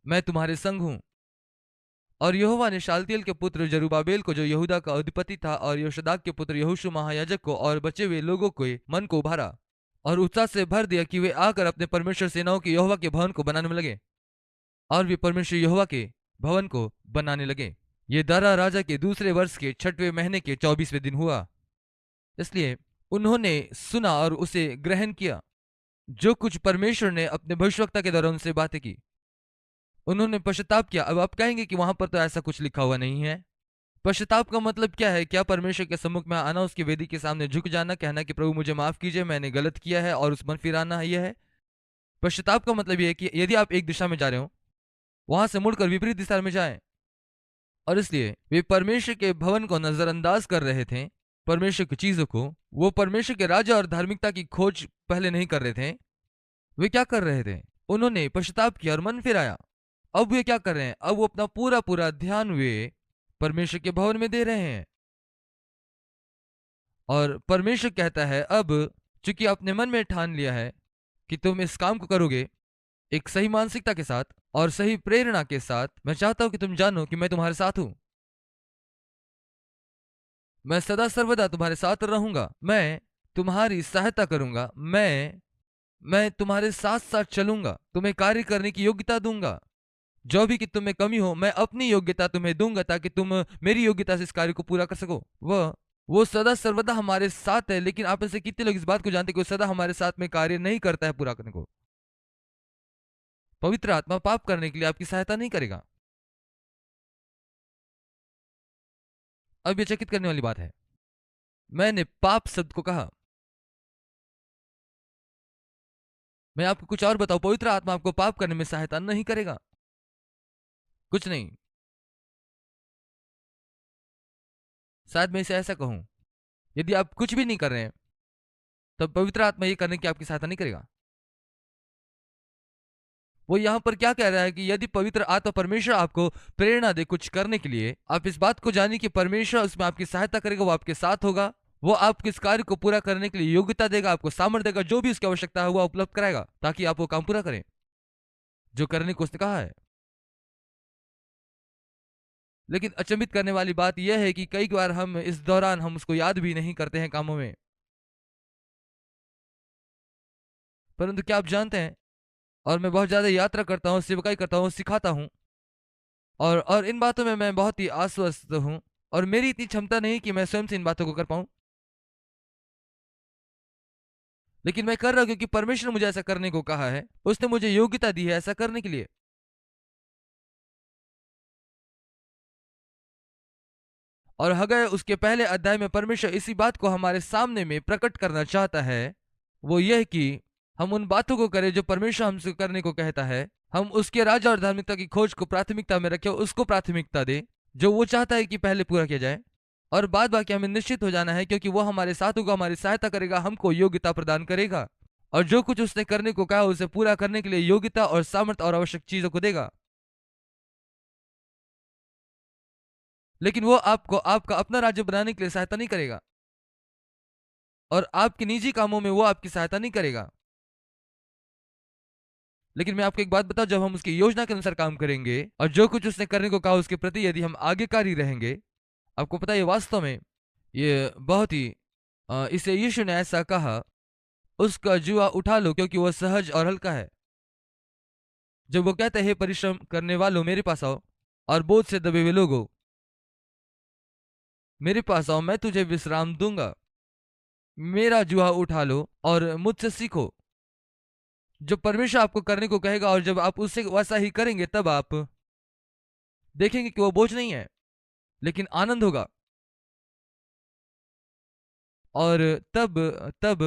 मैं तुम्हारे संग हूं। और यहोवा ने शालतियल के पुत्र जरुबाबेल को जो यहूदा का अधिपति था और योशदाक के पुत्र यहोशू महायाजक को और बचे हुए लोगों के मन को उभारा और उत्साह से भर दिया कि वे आकर अपने परमेश्वर सेनाओं के यहोवा के भवन को बनाने में लगे। और वे परमेश्वर यहोवा के भवन को बनाने लगे। ये दारा राजा के दूसरे वर्ष के 6वें महीने के 24वें दिन हुआ। इसलिए उन्होंने सुना और उसे ग्रहण किया, जो कुछ परमेश्वर ने अपने भविष्यवक्ता के द्वारा उनसे बातें की। उन्होंने पश्चाताप किया। अब आप कहेंगे कि वहां पर तो ऐसा कुछ लिखा हुआ नहीं है। पश्चाताप का मतलब क्या है? क्या परमेश्वर के सम्मुख में आना, उसकी वेदी के सामने झुक जाना, कहना कि प्रभु मुझे माफ कीजिए, मैंने गलत किया है, और उस मन फिराना, यह है पश्चाताप का मतलब? यह है कि यदि आप एक दिशा में जा रहे हो, वहां से मुड़कर विपरीत दिशा में जाएं। और इसलिए वे परमेश्वर के भवन को नजरअंदाज कर रहे थे, परमेश्वर की चीजों को। वो परमेश्वर के राज्य और धार्मिकता की खोज पहले नहीं कर रहे थे। वे क्या कर रहे थे? उन्होंने पश्चाताप किया और मन फिराया। अब वे क्या कर रहे हैं? अब वो अपना पूरा पूरा ध्यान वे परमेश्वर के भवन में दे रहे हैं। और परमेश्वर कहता है, अब चूंकि आपने मन में ठान लिया है कि तुम इस काम को करोगे एक सही मानसिकता के साथ और सही प्रेरणा के साथ, मैं चाहता हूं कि तुम जानो कि मैं तुम्हारे साथ हूं। मैं सदा सर्वदा तुम्हारे साथ रहूंगा। मैं तुम्हारी सहायता करूंगा। मैं तुम्हारे साथ साथ चलूंगा, तुम्हें कार्य करने की योग्यता दूंगा। जो भी कि तुम्हें कमी हो, मैं अपनी योग्यता तुम्हें दूंगा ताकि तुम मेरी योग्यता से इस कार्य को पूरा कर सको। वो सदा सर्वदा हमारे साथ है। लेकिन आप में से कितने लोग इस बात को जानते हैं कि वो सदा हमारे साथ में कार्य नहीं करता है पूरा करने को? पवित्र आत्मा पाप करने के लिए आपकी सहायता नहीं करेगा। अब ये चकित करने वाली बात है, मैंने पाप शब्द को कहा। मैं आपको कुछ और बताऊं, पवित्र आत्मा आपको पाप करने में सहायता नहीं करेगा, कुछ नहीं। शायद मैं इसे ऐसा कहूं, यदि आप कुछ भी नहीं कर रहे हैं तब पवित्र आत्मा ये करने की आपकी सहायता नहीं करेगा। वो यहां पर क्या कह रहा है कि यदि पवित्र आत्मा परमेश्वर आपको प्रेरणा दे कुछ करने के लिए, आप इस बात को जानिए कि परमेश्वर उसमें आपकी सहायता करेगा, वो आपके साथ होगा, वो आपके इस कार्य को पूरा करने के लिए योग्यता देगा, आपको सामर्थ्य देगा, जो भी उसकी आवश्यकता है वो उपलब्ध कराएगा ताकि आप वो काम पूरा करें जो करने को उसने कहा है। लेकिन अचंभित करने वाली बात यह है कि कई बार हम इस दौरान हम उसको याद भी नहीं करते हैं कामों में। परंतु क्या आप जानते हैं, और मैं बहुत ज्यादा यात्रा करता हूँ, सेवकाई करता हूँ, सिखाता हूँ, और इन बातों में मैं बहुत ही आश्वस्त हूँ, और मेरी इतनी क्षमता नहीं कि मैं स्वयं से इन बातों को कर पाऊं, लेकिन मैं कर रहा हूं क्योंकि परमेश्वर ने मुझे ऐसा करने को कहा है। उसने मुझे योग्यता दी है ऐसा करने के लिए। और हगै उसके पहले अध्याय में परमेश्वर इसी बात को हमारे सामने में प्रकट करना चाहता है, वो यह कि हम उन बातों को करें जो परमेश्वर हमसे करने को कहता है। हम उसके राज्य और धार्मिकता की खोज को प्राथमिकता में रखें, उसको प्राथमिकता दे जो वो चाहता है कि पहले पूरा किया जाए। और बाद बाकी हमें निश्चित हो जाना है क्योंकि वो हमारे साथ होगा, हमारी सहायता करेगा, हमको योग्यता प्रदान करेगा, और जो कुछ उसने करने को कहा उसे पूरा करने के लिए योग्यता और सामर्थ्य और आवश्यक चीजों को देगा। लेकिन वो आपको आपका अपना राज्य बनाने के लिए सहायता नहीं करेगा, और आपके निजी कामों में वो आपकी सहायता नहीं करेगा। लेकिन मैं आपको एक बात बताऊं, जब हम उसकी योजना के अनुसार काम करेंगे और जो कुछ उसने करने को कहा उसके प्रति यदि हम आज्ञाकारी रहेंगे, आपको पता है वास्तव में ये बहुत ही इसे यीशु ने ऐसा कहा, उसका जुआ उठा लो क्योंकि वह सहज और हल्का है। जब वो कहते हैं परिश्रम करने वालों मेरे पास आओ और बोझ से दबे हुए लोगों मेरे पास आओ, मैं तुझे विश्राम दूंगा। मेरा जुआ उठा लो और मुझसे सीखो। जो परमेश्वर आपको करने को कहेगा और जब आप उससे वैसा ही करेंगे तब आप देखेंगे कि वो बोझ नहीं है लेकिन आनंद होगा। और तब तब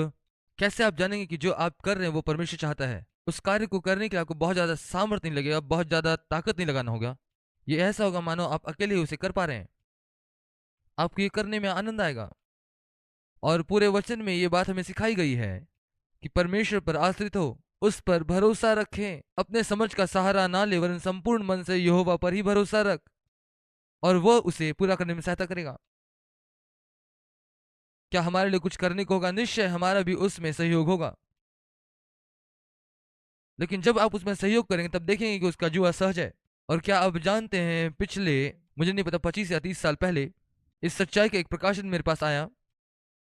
कैसे आप जानेंगे कि जो आप कर रहे हैं वो परमेश्वर चाहता है? उस कार्य को करने के लिए आपको बहुत ज्यादा सामर्थ्य नहीं लगेगा, बहुत ज्यादा ताकत नहीं लगाना होगा। ये ऐसा होगा मानो आप अकेले ही उसे कर पा रहे हैं। आपको ये करने में आनंद आएगा। और पूरे वचन में ये बात हमें सिखाई गई है कि परमेश्वर पर आश्रित हो, उस पर भरोसा रखें, अपने समझ का सहारा ना ले वरन संपूर्ण मन से यहोवा पर ही भरोसा रख, और वह उसे पूरा करने में सहायता करेगा। क्या हमारे लिए कुछ करने को होगा? निश्चय हमारा भी उसमें सहयोग होगा। लेकिन जब आप उसमें सहयोग करेंगे तब देखेंगे कि उसका जुआ सहज है। और क्या आप जानते हैं, पिछले मुझे नहीं पता 25 या 30 साल पहले इस सच्चाई का एक प्रकाशन मेरे पास आया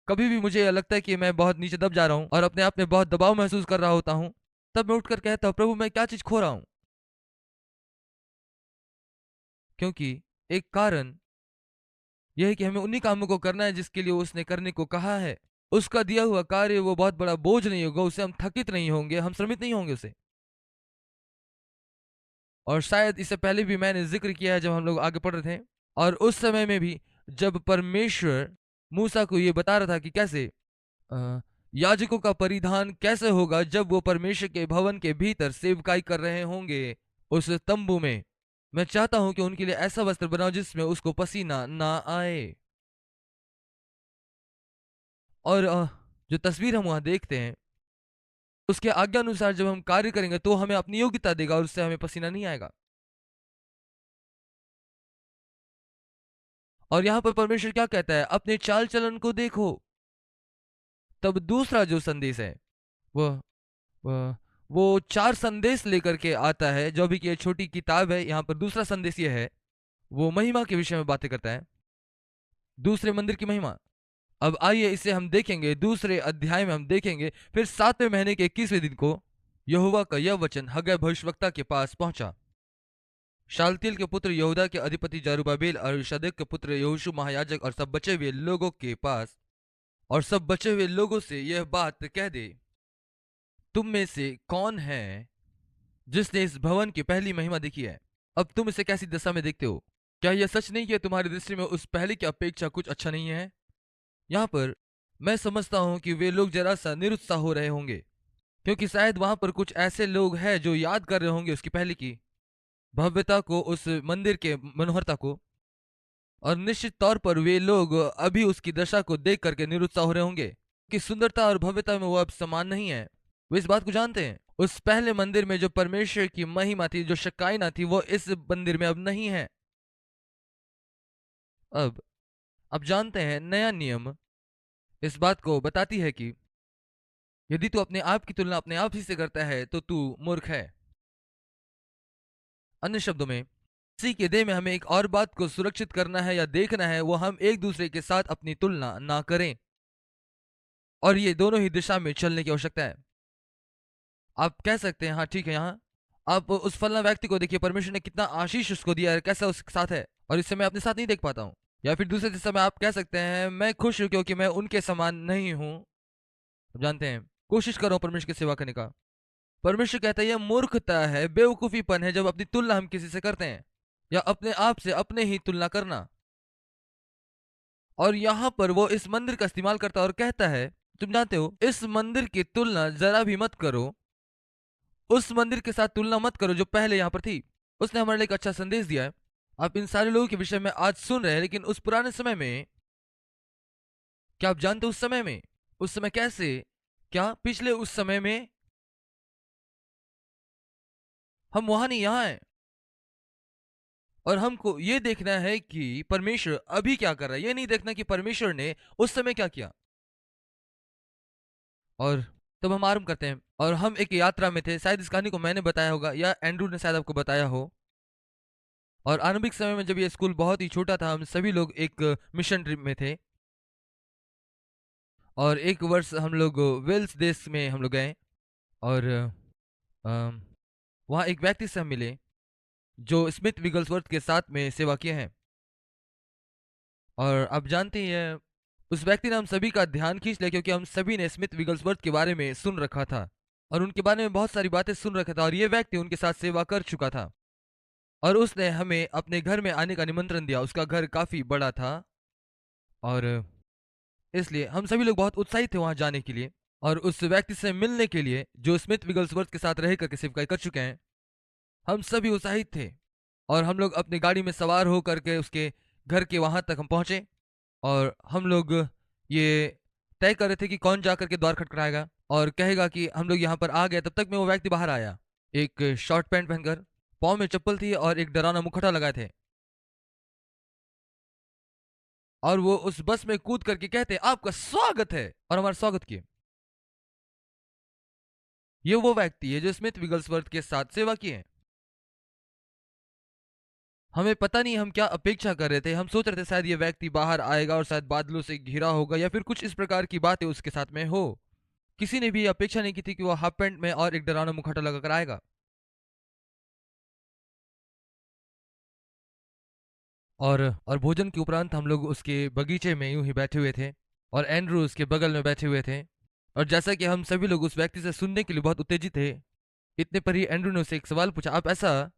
कभी भी मुझे लगता है कि मैं बहुत नीचे दब जा रहा हूँ और अपने आप में बहुत दबाव महसूस कर रहा होता हूँ, तब मैं उठकर कहता हूँ, प्रभु मैं क्या चीज खो रहा हूँ? क्योंकि एक कारण यह है कि हमें उन्हीं कामों को करना है जिसके लिए उसने करने को कहा है। उसका दिया हुआ कार्य वो बहुत बड़ा बोझ नहीं होगा, उससे हम थकित नहीं होंगे, हम श्रमित नहीं होंगे उसे। और शायद इससे पहले भी मैंने जिक्र किया है जब हम लोग आगे पढ़ रहे थे, और उस समय में भी जब परमेश्वर मूसा को ये बता रहा था कि कैसे अ, याजकों का परिधान कैसे होगा जब वो परमेश्वर के भवन के भीतर सेवकाई कर रहे होंगे उस तंबू में। मैं चाहता हूं कि उनके लिए ऐसा वस्त्र बनाओ जिसमें उसको पसीना ना आए। और जो तस्वीर हम वहां देखते हैं उसके आज्ञा अनुसार जब हम कार्य करेंगे तो हमें अपनी योग्यता देगा और उससे हमें पसीना नहीं आएगा। और यहाँ पर परमेश्वर क्या कहता है, अपने चाल चलन को देखो। तब दूसरा जो संदेश है वह वह वो चार संदेश लेकर के आता है, जो भी कि ये छोटी किताब है। यहाँ पर दूसरा संदेश ये है, वो महिमा के विषय में बातें करता है, दूसरे मंदिर की महिमा। अब आइए इसे हम देखेंगे, दूसरे अध्याय में हम देखेंगे। फिर 7वें महीने के 21वें दिन को यहोवा का यह वचन हग्गै भविष्यवक्ता के पास पहुंचा। शालतिल के पुत्र यहूदा के अधिपति जरुब्बाबेल और शदेक के पुत्र यहोशू महायाजक और सब बचे हुए लोगों के पास, और सब बचे हुए लोगों से यह बात कह दे, तुम में से कौन है जिसने इस भवन की पहली महिमा देखी है? अब तुम इसे कैसी दशा में देखते हो? क्या यह सच नहीं कि तुम्हारी दृष्टि में उस पहले की अपेक्षा कुछ अच्छा नहीं है? यहाँ पर मैं समझता हूं कि वे लोग जरा सा निरुत्साह हो रहे होंगे, क्योंकि शायद वहां पर कुछ ऐसे लोग हैं जो याद कर रहे होंगे उसकी पहले की भव्यता को, उस मंदिर के मनोहरता को, और निश्चित तौर पर वे लोग अभी उसकी दशा को देख करके निरुत्साह हो रहे होंगे कि सुंदरता और भव्यता में वो अब समान नहीं है। वे इस बात को जानते हैं, उस पहले मंदिर में जो परमेश्वर की महिमा थी, जो शकाइना थी, वो इस मंदिर में अब नहीं है। अब जानते हैं, नया नियम इस बात को बताती है कि यदि तू अपने आप की तुलना अपने आप ही से करता है तो तू मूर्ख है। अन्य शब्दों में, इसी के देह में हमें एक और बात को सुरक्षित करना है या देखना है, वो हम एक दूसरे के साथ अपनी तुलना ना करें, और ये दोनों ही दिशा में चलने की आवश्यकता है। आप कह सकते हैं हाँ ठीक है, यहाँ आप उस फलना व्यक्ति को देखिए, परमेश्वर ने कितना आशीष उसको दिया है, कैसा उसके साथ है, और इससे मैं अपने साथ नहीं देख पाता हूँ। या फिर दूसरे दिशा में आप कह सकते हैं, मैं खुश हूं क्योंकि मैं उनके समान नहीं हूं। आप जानते हैं, कोशिश कर रहा हूं परमेश्वर की सेवा करने का। परमेश्वर कहता है यह मूर्खता है, बेवकूफीपन है जब अपनी तुलना हम किसी से करते हैं, या अपने आप से अपने ही तुलना करना। और यहाँ पर वो इस मंदिर का इस्तेमाल करता है और कहता है, तुम जानते हो, इस मंदिर की तुलना जरा भी मत करो, उस मंदिर के साथ तुलना मत करो जो पहले यहाँ पर थी। उसने हमारे लिए एक अच्छा संदेश दिया है। आप इन सारे लोगों के विषय में आज सुन रहे हैं, लेकिन उस पुराने समय में, क्या आप जानते हो उस समय में, उस समय कैसे, क्या पिछले उस समय में हम वहां नहीं यहाँ हैं, और हमको ये देखना है कि परमेश्वर अभी क्या कर रहा है, ये नहीं देखना कि परमेश्वर ने उस समय क्या किया। और तब हम आरंभ करते हैं, और हम एक यात्रा में थे। शायद इस कहानी को मैंने बताया होगा या एंड्रू ने शायद आपको बताया हो। और आरंभिक समय में जब ये स्कूल बहुत ही छोटा था, हम सभी लोग एक मिशन ट्रिप में थे, और एक वर्ष हम लोग वेल्स देश में हम लोग गए। और अम, वहाँ एक व्यक्ति से हम मिले जो स्मिथ विगल्सवर्थ के साथ में सेवा किए हैं। और आप जानते हैं, उस व्यक्ति ने हम सभी का ध्यान खींच लिया, क्योंकि हम सभी ने स्मिथ विगल्सवर्थ के बारे में सुन रखा था और उनके बारे में बहुत सारी बातें सुन रखा था, और ये व्यक्ति उनके साथ सेवा कर चुका था। और उसने हमें अपने घर में आने का निमंत्रण दिया। उसका घर काफी बड़ा था, और इसलिए हम सभी लोग बहुत उत्साहित थे वहां जाने के लिए और उस व्यक्ति से मिलने के लिए जो स्मिथ विगल्सवर्थ के साथ रह करके सेवकाई कर चुके हैं। हम सभी उत्साहित थे, और हम लोग अपनी गाड़ी में सवार हो करके उसके घर के वहां तक हम पहुंचे। और हम लोग ये तय कर रहे थे कि कौन जा करके द्वार खटखटाएगा और कहेगा कि हम लोग यहाँ पर आ गए। तब तक में वो व्यक्ति बाहर आया, एक शॉर्ट पैंट पहनकर, पाँव में चप्पल थी और एक डरावना मुखौटा लगाए थे। और वो उस बस में कूद करके कहते, आपका स्वागत है, और हमारा स्वागत किए। ये वो व्यक्ति है जो स्मिथ विगल्सवर्थ के साथ सेवा किए हैं। हमें पता नहीं हम क्या अपेक्षा कर रहे थे। हम सोच रहे थे शायद ये व्यक्ति बाहर आएगा और शायद बादलों से घिरा होगा या फिर कुछ इस प्रकार की बातें उसके साथ में हो। किसी ने भी अपेक्षा नहीं की थी कि वो हाफ पैंट में और एक डरावना मुखौटा लगाकर आएगा। और भोजन के उपरांत हम लोग उसके बगीचे में यूं ही बैठे हुए थे और एंड्रू उसके बगल में बैठे हुए थे। और जैसा कि हम सभी लोग उस व्यक्ति से सुनने के लिए बहुत उत्तेजित थे, इतने पर ही एंड्रू ने उसे एक सवाल पूछा, आप ऐसा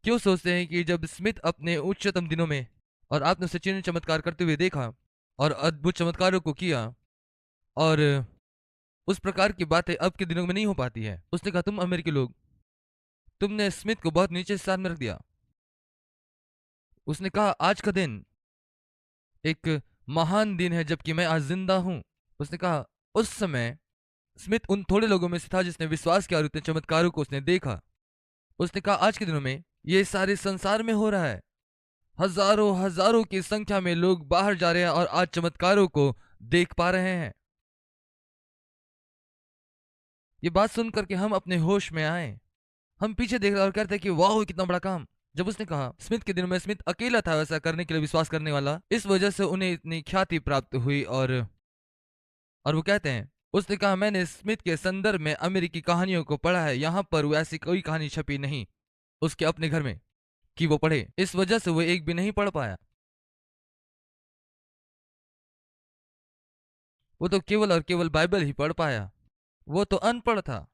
क्यों सोचते हैं कि जब स्मिथ अपने उच्चतम दिनों में और आपने उसे चिन्ह चमत्कार करते हुए देखा और अद्भुत चमत्कारों को किया और उस प्रकार की बातें अब के दिनों में नहीं हो पाती है। उसने कहा, तुम अमेरिकी लोग, तुमने स्मिथ को बहुत नीचे स्थान में रख दिया। उसने कहा, आज का दिन एक महान दिन है जबकि मैं आज जिंदा हूं। उसने कहा, उस समय स्मिथ उन थोड़े लोगों में से था जिसने विश्वास किया और इतने चमत्कारों को उसने देखा। उसने कहा, आज के दिनों में ये सारे संसार में हो रहा है। हजारों हजारों की संख्या में लोग बाहर जा रहे हैं और आज चमत्कारों को देख पा रहे हैं। ये बात सुनकर के हम अपने होश में आए। हम पीछे देख रहे और कहते कि वाह कितना बड़ा काम। जब उसने कहा, स्मिथ के दिनों में स्मिथ अकेला था वैसा करने के लिए विश्वास करने वाला, इस वजह से उन्हें इतनी ख्याति प्राप्त हुई। और वो कहते हैं, उसने कहा, मैंने स्मिथ के संदर्भ में अमेरिकी कहानियों को पढ़ा है, यहाँ पर वो ऐसी कोई कहानी छपी नहीं उसके अपने घर में कि वो पढ़े, इस वजह से वो एक भी नहीं पढ़ पाया। वो तो केवल और केवल बाइबल ही पढ़ पाया। वो तो अनपढ़ था,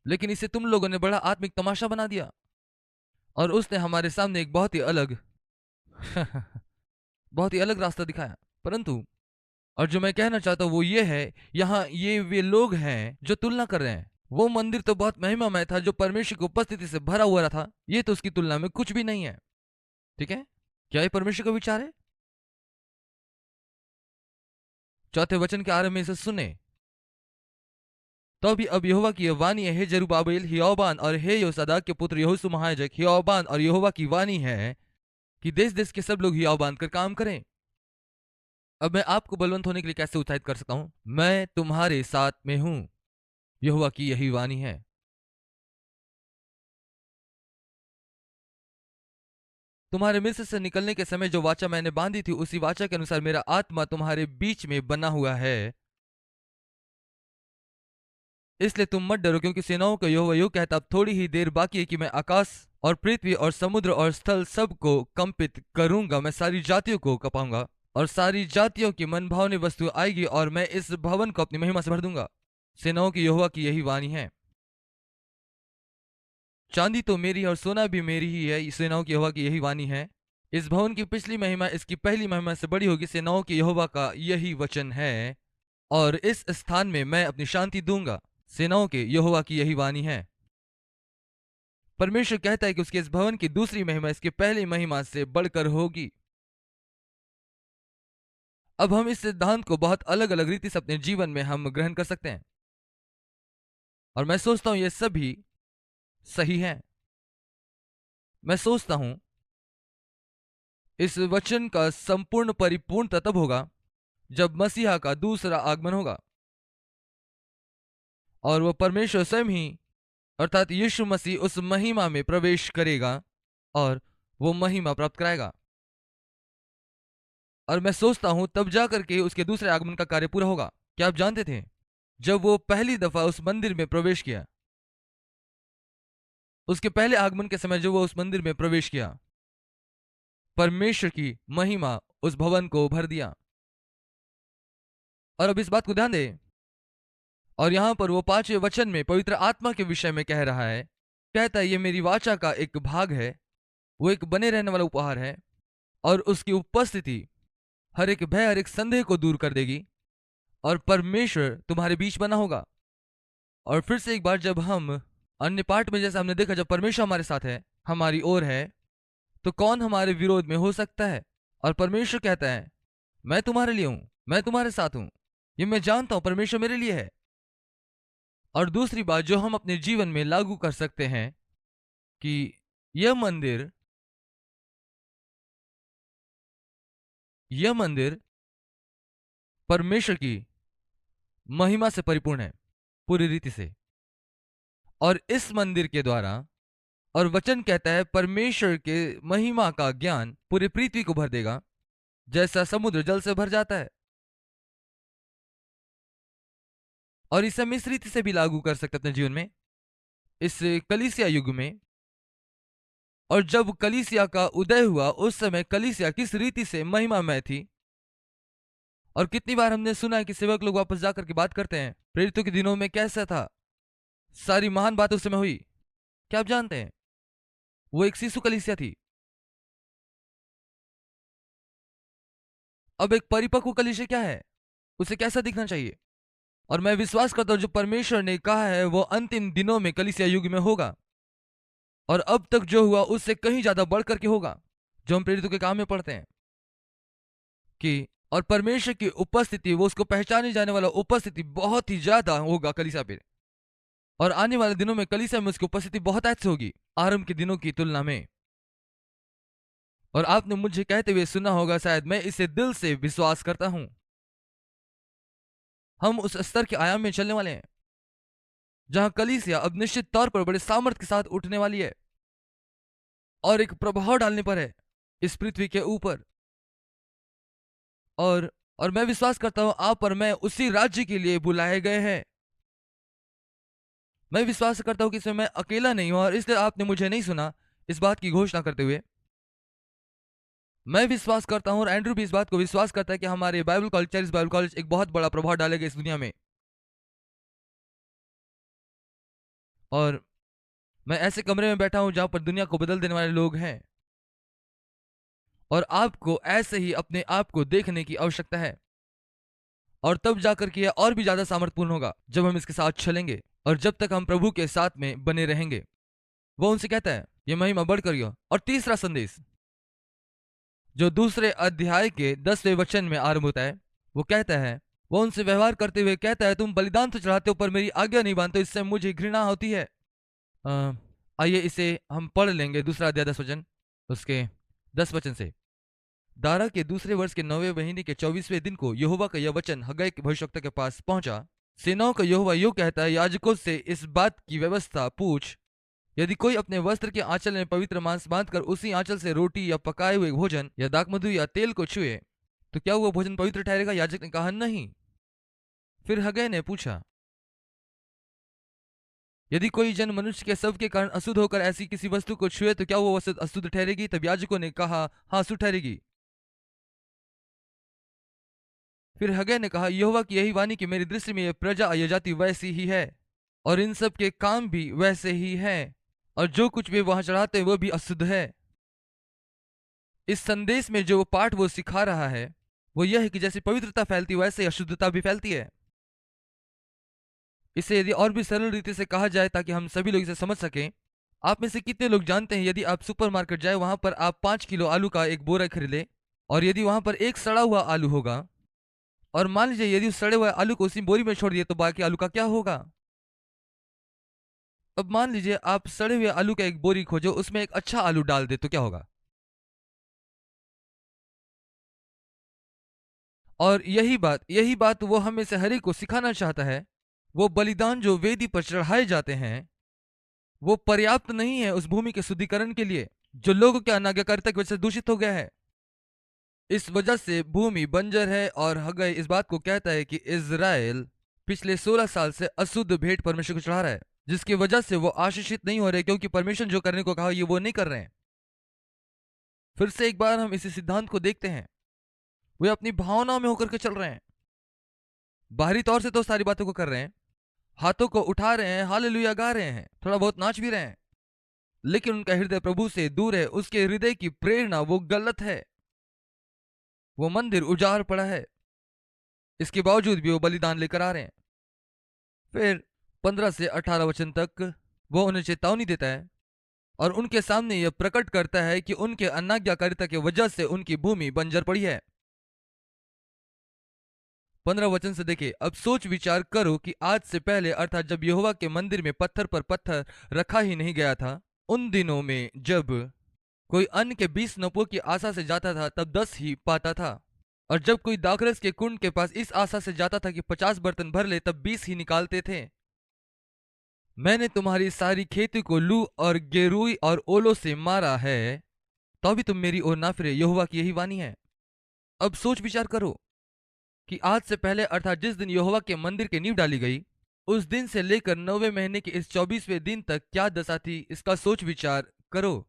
लेकिन इसे तुम लोगों ने बड़ा आत्मिक तमाशा बना दिया और उसने हमारे सामने एक बहुत ही अलग बहुत ही अलग रास्ता दिखाया। परंतु और जो मैं कहना चाहता हूं वो ये है, यहाँ ये वे लोग हैं जो तुलना कर रहे हैं। वो मंदिर तो बहुत महिमामय था जो परमेश्वर की उपस्थिति से भरा हुआ था, ये तो उसकी तुलना में कुछ भी नहीं है। ठीक है, क्या ये परमेश्वर का विचार है? चौथे वचन के आरंभ में इसे सुने, तो अभी अब यहोवा की यह वाणी है, हे जरुब्बाबेल हियौबान और हे योसादाक के पुत्र यहोशू महायाजक, हियौबान और यहोवा की वाणी है कि देश देश के सब लोग हियाव बांध कर काम करें। अब मैं आपको बलवंत होने के लिए कैसे उत्साहित कर सकता हूं? मैं तुम्हारे साथ में हूं, यहोवा की यही वाणी है। तुम्हारे मिस्र से निकलने के समय जो वाचा मैंने बांधी थी, उसी वाचा के अनुसार मेरा आत्मा तुम्हारे बीच में बना हुआ है। इसलिए तुम मत डरो, क्योंकि सेनाओं का यहोवा यूं कहता, अब थोड़ी ही देर बाकी है कि मैं आकाश और पृथ्वी और समुद्र और स्थल सबको कंपित करूंगा। मैं सारी जातियों को कपाऊंगा और सारी जातियों की मनभावनी वस्तु आएगी और मैं इस भवन को अपनी महिमा से भर दूंगा। सेनाओं की यहोवा की यही वाणी है। चांदी तो मेरी और सोना भी मेरी ही है, सेनाओं की यहोवा की यही वाणी है। इस भवन की पिछली महिमा इसकी पहली महिमा से बड़ी होगी, सेनाओं की यहोवा का यही वचन है। और इस स्थान में मैं अपनी शांति दूंगा, सेनाओं के यहोवा की यही वाणी है। परमेश्वर कहता है कि उसके इस भवन की दूसरी महिमा इसकी पहली महिमा से बढ़कर होगी। अब हम इस सिद्धांत को बहुत अलग अलग रीति से अपने जीवन में हम ग्रहण कर सकते हैं और मैं सोचता हूं ये सभी सही है। मैं सोचता हूं इस वचन का संपूर्ण परिपूर्णता तब होगा जब मसीहा का दूसरा आगमन होगा और वह परमेश्वर स्वयं ही अर्थात यीशु मसीह उस महिमा में प्रवेश करेगा और वो महिमा प्राप्त कराएगा। और मैं सोचता हूं तब जाकर के उसके दूसरे आगमन का कार्य पूरा होगा। क्या आप जानते थे, जब वो पहली दफा उस मंदिर में प्रवेश किया, उसके पहले आगमन के समय जो वो उस मंदिर में प्रवेश किया, परमेश्वर की महिमा उस भवन को भर दिया। और अब इस बात को ध्यान दे, और यहां पर वो 5वें वचन में पवित्र आत्मा के विषय में कह रहा है, कहता है ये मेरी वाचा का एक भाग है, वो एक बने रहने वाला उपहार है और उसकी उपस्थिति हर एक भय हर एक संदेह को दूर कर देगी और परमेश्वर तुम्हारे बीच बना होगा। और फिर से एक बार जब हम अन्य पाठ में जैसे हमने देखा, जब परमेश्वर हमारे साथ है, हमारी ओर है, तो कौन हमारे विरोध में हो सकता है? और परमेश्वर कहता है, मैं तुम्हारे लिए हूं, मैं तुम्हारे साथ हूं। ये मैं जानता हूं परमेश्वर मेरे लिए है। और दूसरी बात जो हम अपने जीवन में लागू कर सकते हैं कि यह मंदिर परमेश्वर की महिमा से परिपूर्ण है पूरी रीति से। और इस मंदिर के द्वारा और वचन कहता है परमेश्वर के महिमा का ज्ञान पूरी पृथ्वी को भर देगा, जैसा समुद्र जल से भर जाता है। और इसे हम इस रीति से भी लागू कर सकते अपने जीवन में, इस कलीसिया युग में। और जब कलीसिया का उदय हुआ उस समय कलीसिया किस रीति से महिमामय थी। और कितनी बार हमने सुना है कि सेवक लोग वापस जाकर के बात करते हैं प्रेरितों के दिनों में कैसा था, सारी महान बात उस समय हुई। क्या आप जानते हैं वो एक शिशु कलीसिया थी। अब एक परिपक्व कलीसिया क्या है, उसे कैसा दिखना चाहिए। और मैं विश्वास करता हूं जो परमेश्वर ने कहा है वो अंतिम दिनों में कलीसिया युग में होगा, और अब तक जो हुआ उससे कहीं ज्यादा बढ़कर के होगा। जो हम प्रेरितों के काम में पढ़ते हैं कि और परमेश्वर की उपस्थिति, वो उसको पहचाने जाने वाला उपस्थिति बहुत ही ज्यादा होगा कलीसिया पे। और आने वाले दिनों में कलीसिया में उसकी उपस्थिति बहुत अच्छी होगी आरंभ के दिनों की तुलना में। और आपने मुझे कहते हुए सुना होगा, शायद मैं इसे दिल से विश्वास करता हूं, हम उस स्तर के आयाम में चलने वाले हैं जहां कलीसिया अब निश्चित तौर पर बड़े सामर्थ्य के साथ उठने वाली है और एक प्रभाव डालने पर है इस पृथ्वी के ऊपर। और और मैं विश्वास करता हूं आप और मैं उसी राज्य के लिए बुलाए गए हैं। मैं विश्वास करता हूं कि इसमें मैं अकेला नहीं हूं, और इसलिए आपने मुझे नहीं सुना इस बात की घोषणा करते हुए। मैं विश्वास करता हूं और एंड्रू भी इस बात को विश्वास करता है कि हमारे Bible college, church Bible college एक बहुत बड़ा प्रभाव डालेगा इस दुनिया में। और मैं ऐसे कमरे में बैठा हूं जहां पर दुनिया को बदल देने वाले लोग हैं, और आपको ऐसे ही अपने आप को देखने की आवश्यकता है। और तब जाकर के यह और भी ज्यादा सामर्थ्यपूर्ण होगा जब हम इसके साथ चलेंगे और जब तक हम प्रभु के साथ में बने रहेंगे। वो उनसे कहता है ये महिमा बढ़कर गया। और तीसरा संदेश जो दूसरे अध्याय के 10वें वचन में आरंभ होता है, वो कहता है, वो उनसे व्यवहार करते हुए कहता है तुम बलिदान तो चढ़ाते हो पर मेरी आज्ञा नहीं मानते, इससे मुझे घृणा होती है। आइए इसे हम पढ़ लेंगे, दूसरा अध्याय 10 वचन, उसके 10 वचन से। दारा के दूसरे वर्ष के 9वें महीने के 24वें दिन को यहोवा का यह वचन हग्गाई के भविष्यवक्ता के पास पहुंचा। सेनाओं का यहोवा यूं कहता है, याजकों से इस बात की व्यवस्था पूछ, यदि कोई अपने वस्त्र के आंचल में पवित्र मांस बांधकर उसी आंचल से रोटी या पकाए हुए भोजन या दाखमधु या तेल को छुए तो क्या वो भोजन पवित्र ठहरेगा? याजक ने कहा नहीं। फिर हग्गाई ने पूछा, यदि कोई जन मनुष्य के शव के कारण अशुद्ध होकर ऐसी किसी वस्तु को छुए तो क्या वो वस्तु अशुद्ध ठहरेगी? तब याजकों ने कहा हाँ, अशुद्ध ठहरेगी। फिर हग्गाई ने कहा, यहोवा की यही वाणी कि मेरी दृष्टि में यह प्रजा यह जाति वैसी ही है और इन सब के काम भी वैसे ही हैं, और जो कुछ वे वहां चढ़ाते हैं वो भी अशुद्ध है। इस संदेश में जो पाठ वो सिखा रहा है वो यह है कि जैसे पवित्रता फैलती वैसे अशुद्धता भी फैलती है। इसे यदि और भी सरल रीति से कहा जाए ताकि हम सभी लोग इसे समझ सकें, आप में से कितने लोग जानते हैं यदि आप सुपरमार्केट जाए वहां पर आप 5 किलो आलू का एक बोरा खरीदे, और यदि वहां पर एक सड़ा हुआ आलू होगा, और मान लीजिए यदि उस सड़े हुए आलू को उसी बोरी में छोड़ दिए तो बाकी आलू का क्या होगा? अब मान लीजिए आप सड़े हुए आलू का एक बोरी खोजो, उसमें एक अच्छा आलू डाल दे तो क्या होगा? और यही बात वो हमें से हर एक को सिखाना चाहता है। वो बलिदान जो वेदी पर चढ़ाए जाते हैं वो पर्याप्त नहीं है उस भूमि के शुद्धिकरण के लिए जो लोगों के अनाज्ञाकारिता की वजह से दूषित हो गया है। इस वजह से भूमि बंजर है, और हग्गाई इस बात को कहता है कि इज़राइल पिछले 16 साल से अशुद्ध भेंट परमेश्वर को चढ़ा रहा है, जिसकी वजह से वो आशीषित नहीं हो रहे, क्योंकि परमेश्वर जो करने को कहा ये वो नहीं कर रहे हैं। फिर से एक बार हम इसी सिद्धांत को देखते हैं, वे अपनी भावनाओं में होकर के चल रहे हैं। बाहरी तौर से तो सारी बातों को कर रहे हैं, हाथों को उठा रहे हैं, हालेलुया गा रहे हैं, थोड़ा बहुत नाच भी रहे हैं, लेकिन उनका हृदय प्रभु से दूर है। उसके हृदय की प्रेरणा वो गलत है। वो मंदिर उजाड़ पड़ा है, इसके बावजूद भी वो बलिदान लेकर आ रहे हैं। फिर 15 से 18 वचन तक वो उन्हें चेतावनी देता है और उनके सामने यह प्रकट करता है कि उनके अनाज्ञाकारिता की वजह से उनकी भूमि बंजर पड़ी है। 15 वचन से देखिए, अब सोच विचार करो कि आज से पहले, अर्थात जब यहोवा के मंदिर में पत्थर पर पत्थर रखा ही नहीं गया था, उन दिनों में जब कोई अन्न के 20 नफों की आशा से जाता था तब 10 ही पाता था, और जब कोई दाखरस के कुंड के पास इस आशा से जाता था कि 50 बर्तन भर ले तब 20 ही निकालते थे। मैंने तुम्हारी सारी खेती को लू और गेरूई और ओलों से मारा है, तो भी तुम मेरी ओर ना फिरे, यहोवा की यही वाणी है। अब सोच विचार करो कि आज से पहले अर्थात जिस दिन यहोवा के मंदिर की नींव डाली गई, उस दिन से लेकर 9वें महीने के इस 24वें दिन तक क्या दशा थी, इसका सोच विचार करो।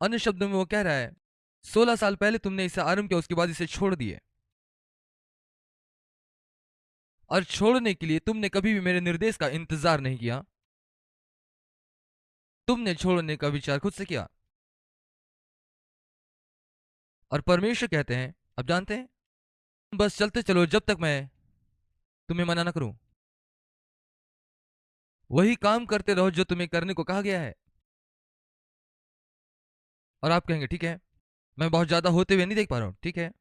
अन्य शब्दों में वो कह रहा है 16 साल पहले तुमने इसे आरंभ किया, उसके बाद इसे छोड़ दिए, और छोड़ने के लिए तुमने कभी भी मेरे निर्देश का इंतजार नहीं किया। तुमने छोड़ने का विचार खुद से किया। और परमेश्वर कहते हैं, अब जानते हैं, बस चलते चलो जब तक मैं तुम्हें मना ना करूं। वही काम करते रहो जो तुम्हें करने को कहा गया है। और आप कहेंगे ठीक है, मैं बहुत ज्यादा होते हुए नहीं देख पा रहा हूं। ठीक है,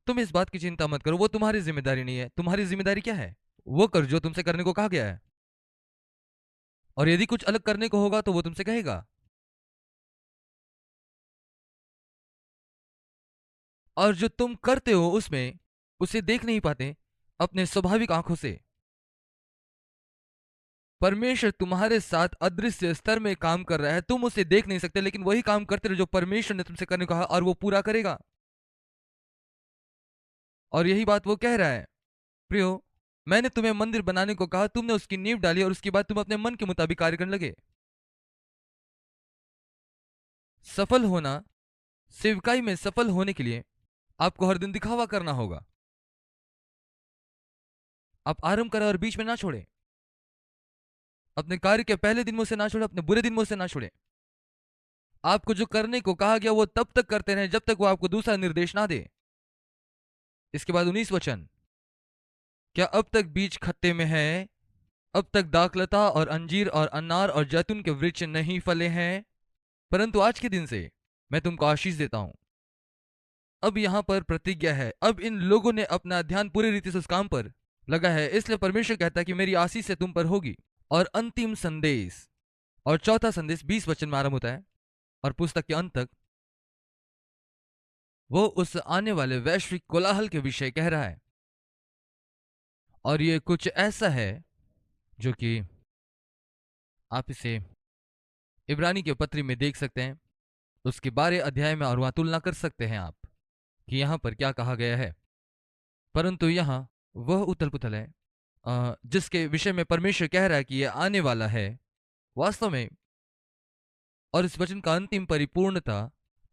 तुम इस बात की चिंता मत करो, वो तुम्हारी जिम्मेदारी नहीं है। तुम्हारी जिम्मेदारी क्या है? वो कर जो तुमसे करने को कहा गया है, और यदि कुछ अलग करने को होगा तो वो तुमसे कहेगा। और जो तुम करते हो उसमें उसे देख नहीं पाते अपने स्वाभाविक आंखों से। परमेश्वर तुम्हारे साथ अदृश्य स्तर में काम कर रहा है, तुम उसे देख नहीं सकते, लेकिन वही काम करते रहो जो परमेश्वर ने तुमसे करने को कहा, और वो पूरा करेगा। और यही बात वो कह रहा है, प्रियो, मैंने तुम्हें मंदिर बनाने को कहा, तुमने उसकी नींव डाली, और उसके बाद तुम अपने मन के मुताबिक कार्य करने लगे। सफल होना, सेवकाई में सफल होने के लिए आपको हर दिन दिखावा करना होगा। आप आरंभ करें और बीच में ना छोड़े। अपने कार्य के पहले दिन में उसे ना छोड़े, अपने बुरे दिन में उसे ना छोड़े। आपको जो करने को कहा गया वो तब तक करते रहें जब तक वो आपको दूसरा निर्देश ना दे। इसके बाद 19 वचन, क्या अब तक बीज खत्ते में है, अब तक दाखलता और अंजीर और अनार और जैतून के वृक्ष नहीं फले हैं? परंतु आज के दिन से मैं तुमको आशीष देता हूं। अब यहां पर प्रतिज्ञा है, अब इन लोगों ने अपना ध्यान पूरी रीति से उस काम पर लगा है, इसलिए परमेश्वर कहता है कि मेरी आशीष से तुम पर होगी। और अंतिम संदेश और चौथा संदेश 20 वचन में आरंभ होता है, और पुस्तक के अंत तक वो उस आने वाले वैश्विक कोलाहल के विषय कह रहा है। और ये कुछ ऐसा है जो कि आप इसे इब्रानी के पत्री में देख सकते हैं, उसके 12 अध्याय में, और वहां तुलना कर सकते हैं आप कि यहां पर क्या कहा गया है। परंतु यहां वह उथल पुथल है जिसके विषय में परमेश्वर कह रहा है कि यह आने वाला है वास्तव में। और इस वचन का अंतिम परिपूर्णता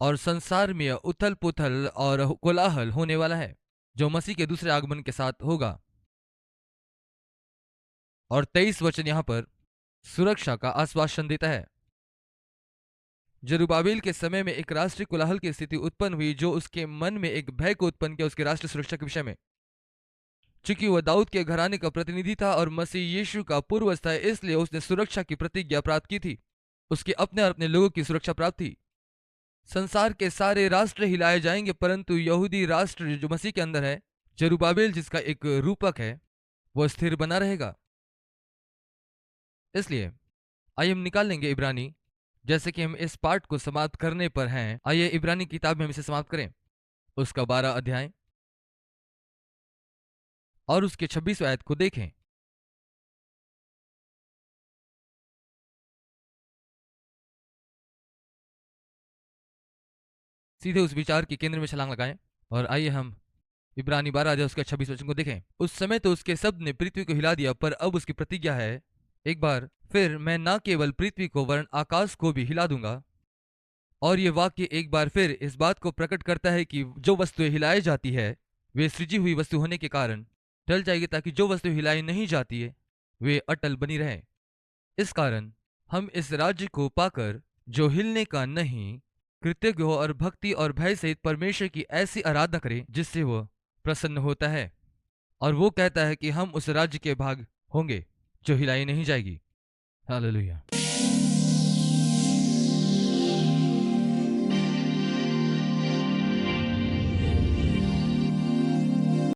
और संसार में उथल पुथल और कोलाहल होने वाला है जो मसीह के दूसरे आगमन के साथ होगा। और 23 वचन यहां पर सुरक्षा का आश्वासन देता है। जरुब्बाबिल के समय में एक राष्ट्रीय कोलाहल की स्थिति उत्पन्न हुई जो उसके मन में एक भय को उत्पन्न किया उसके राष्ट्रीय सुरक्षा के विषय में। चूंकि वह दाऊद के घराने का प्रतिनिधि था और मसीह यीशु का पूर्वज था, इसलिए उसने सुरक्षा की प्रतिज्ञा प्राप्त की थी। उसके अपने और अपने लोगों की सुरक्षा प्राप्त थी। संसार के सारे राष्ट्र हिलाए जाएंगे, परंतु यहूदी राष्ट्र जो मसीह के अंदर है, जरुब्बाबिल जिसका एक रूपक है, वह स्थिर बना रहेगा। इसलिए आइए हम निकाल लेंगे इब्रानी, जैसे कि हम इस पाठ को समाप्त करने पर हैं। आइए इब्रानी किताब में हम इसे समाप्त करें, उसका 12 अध्याय और उसके 26वें आयत को देखें। सीधे उस विचार के केंद्र में छलांग लगाएं, और आइए हम इब्रानी 12 अध्याय उसके 26 वचन को देखें। उस समय तो उसके शब्द ने पृथ्वी को हिला दिया, पर अब उसकी प्रतिज्ञा है, एक बार फिर मैं न केवल पृथ्वी को वरन आकाश को भी हिला दूंगा। और ये वाक्य एक बार फिर इस बात को प्रकट करता है कि जो वस्तुएं हिलाई जाती है वे सृजी हुई वस्तु होने के कारण टल जाएगी, ताकि जो वस्तु हिलाई नहीं जाती है वे अटल बनी रहें। इस कारण हम इस राज्य को पाकर जो हिलने का नहीं, कृतज्ञ हो और भक्ति और भय सहित परमेश्वर की ऐसी आराधना करें जिससे वह प्रसन्न होता है। और वो कहता है कि हम उस राज्य के भाग होंगे जो हिलाई नहीं जाएगी। हालेलुया।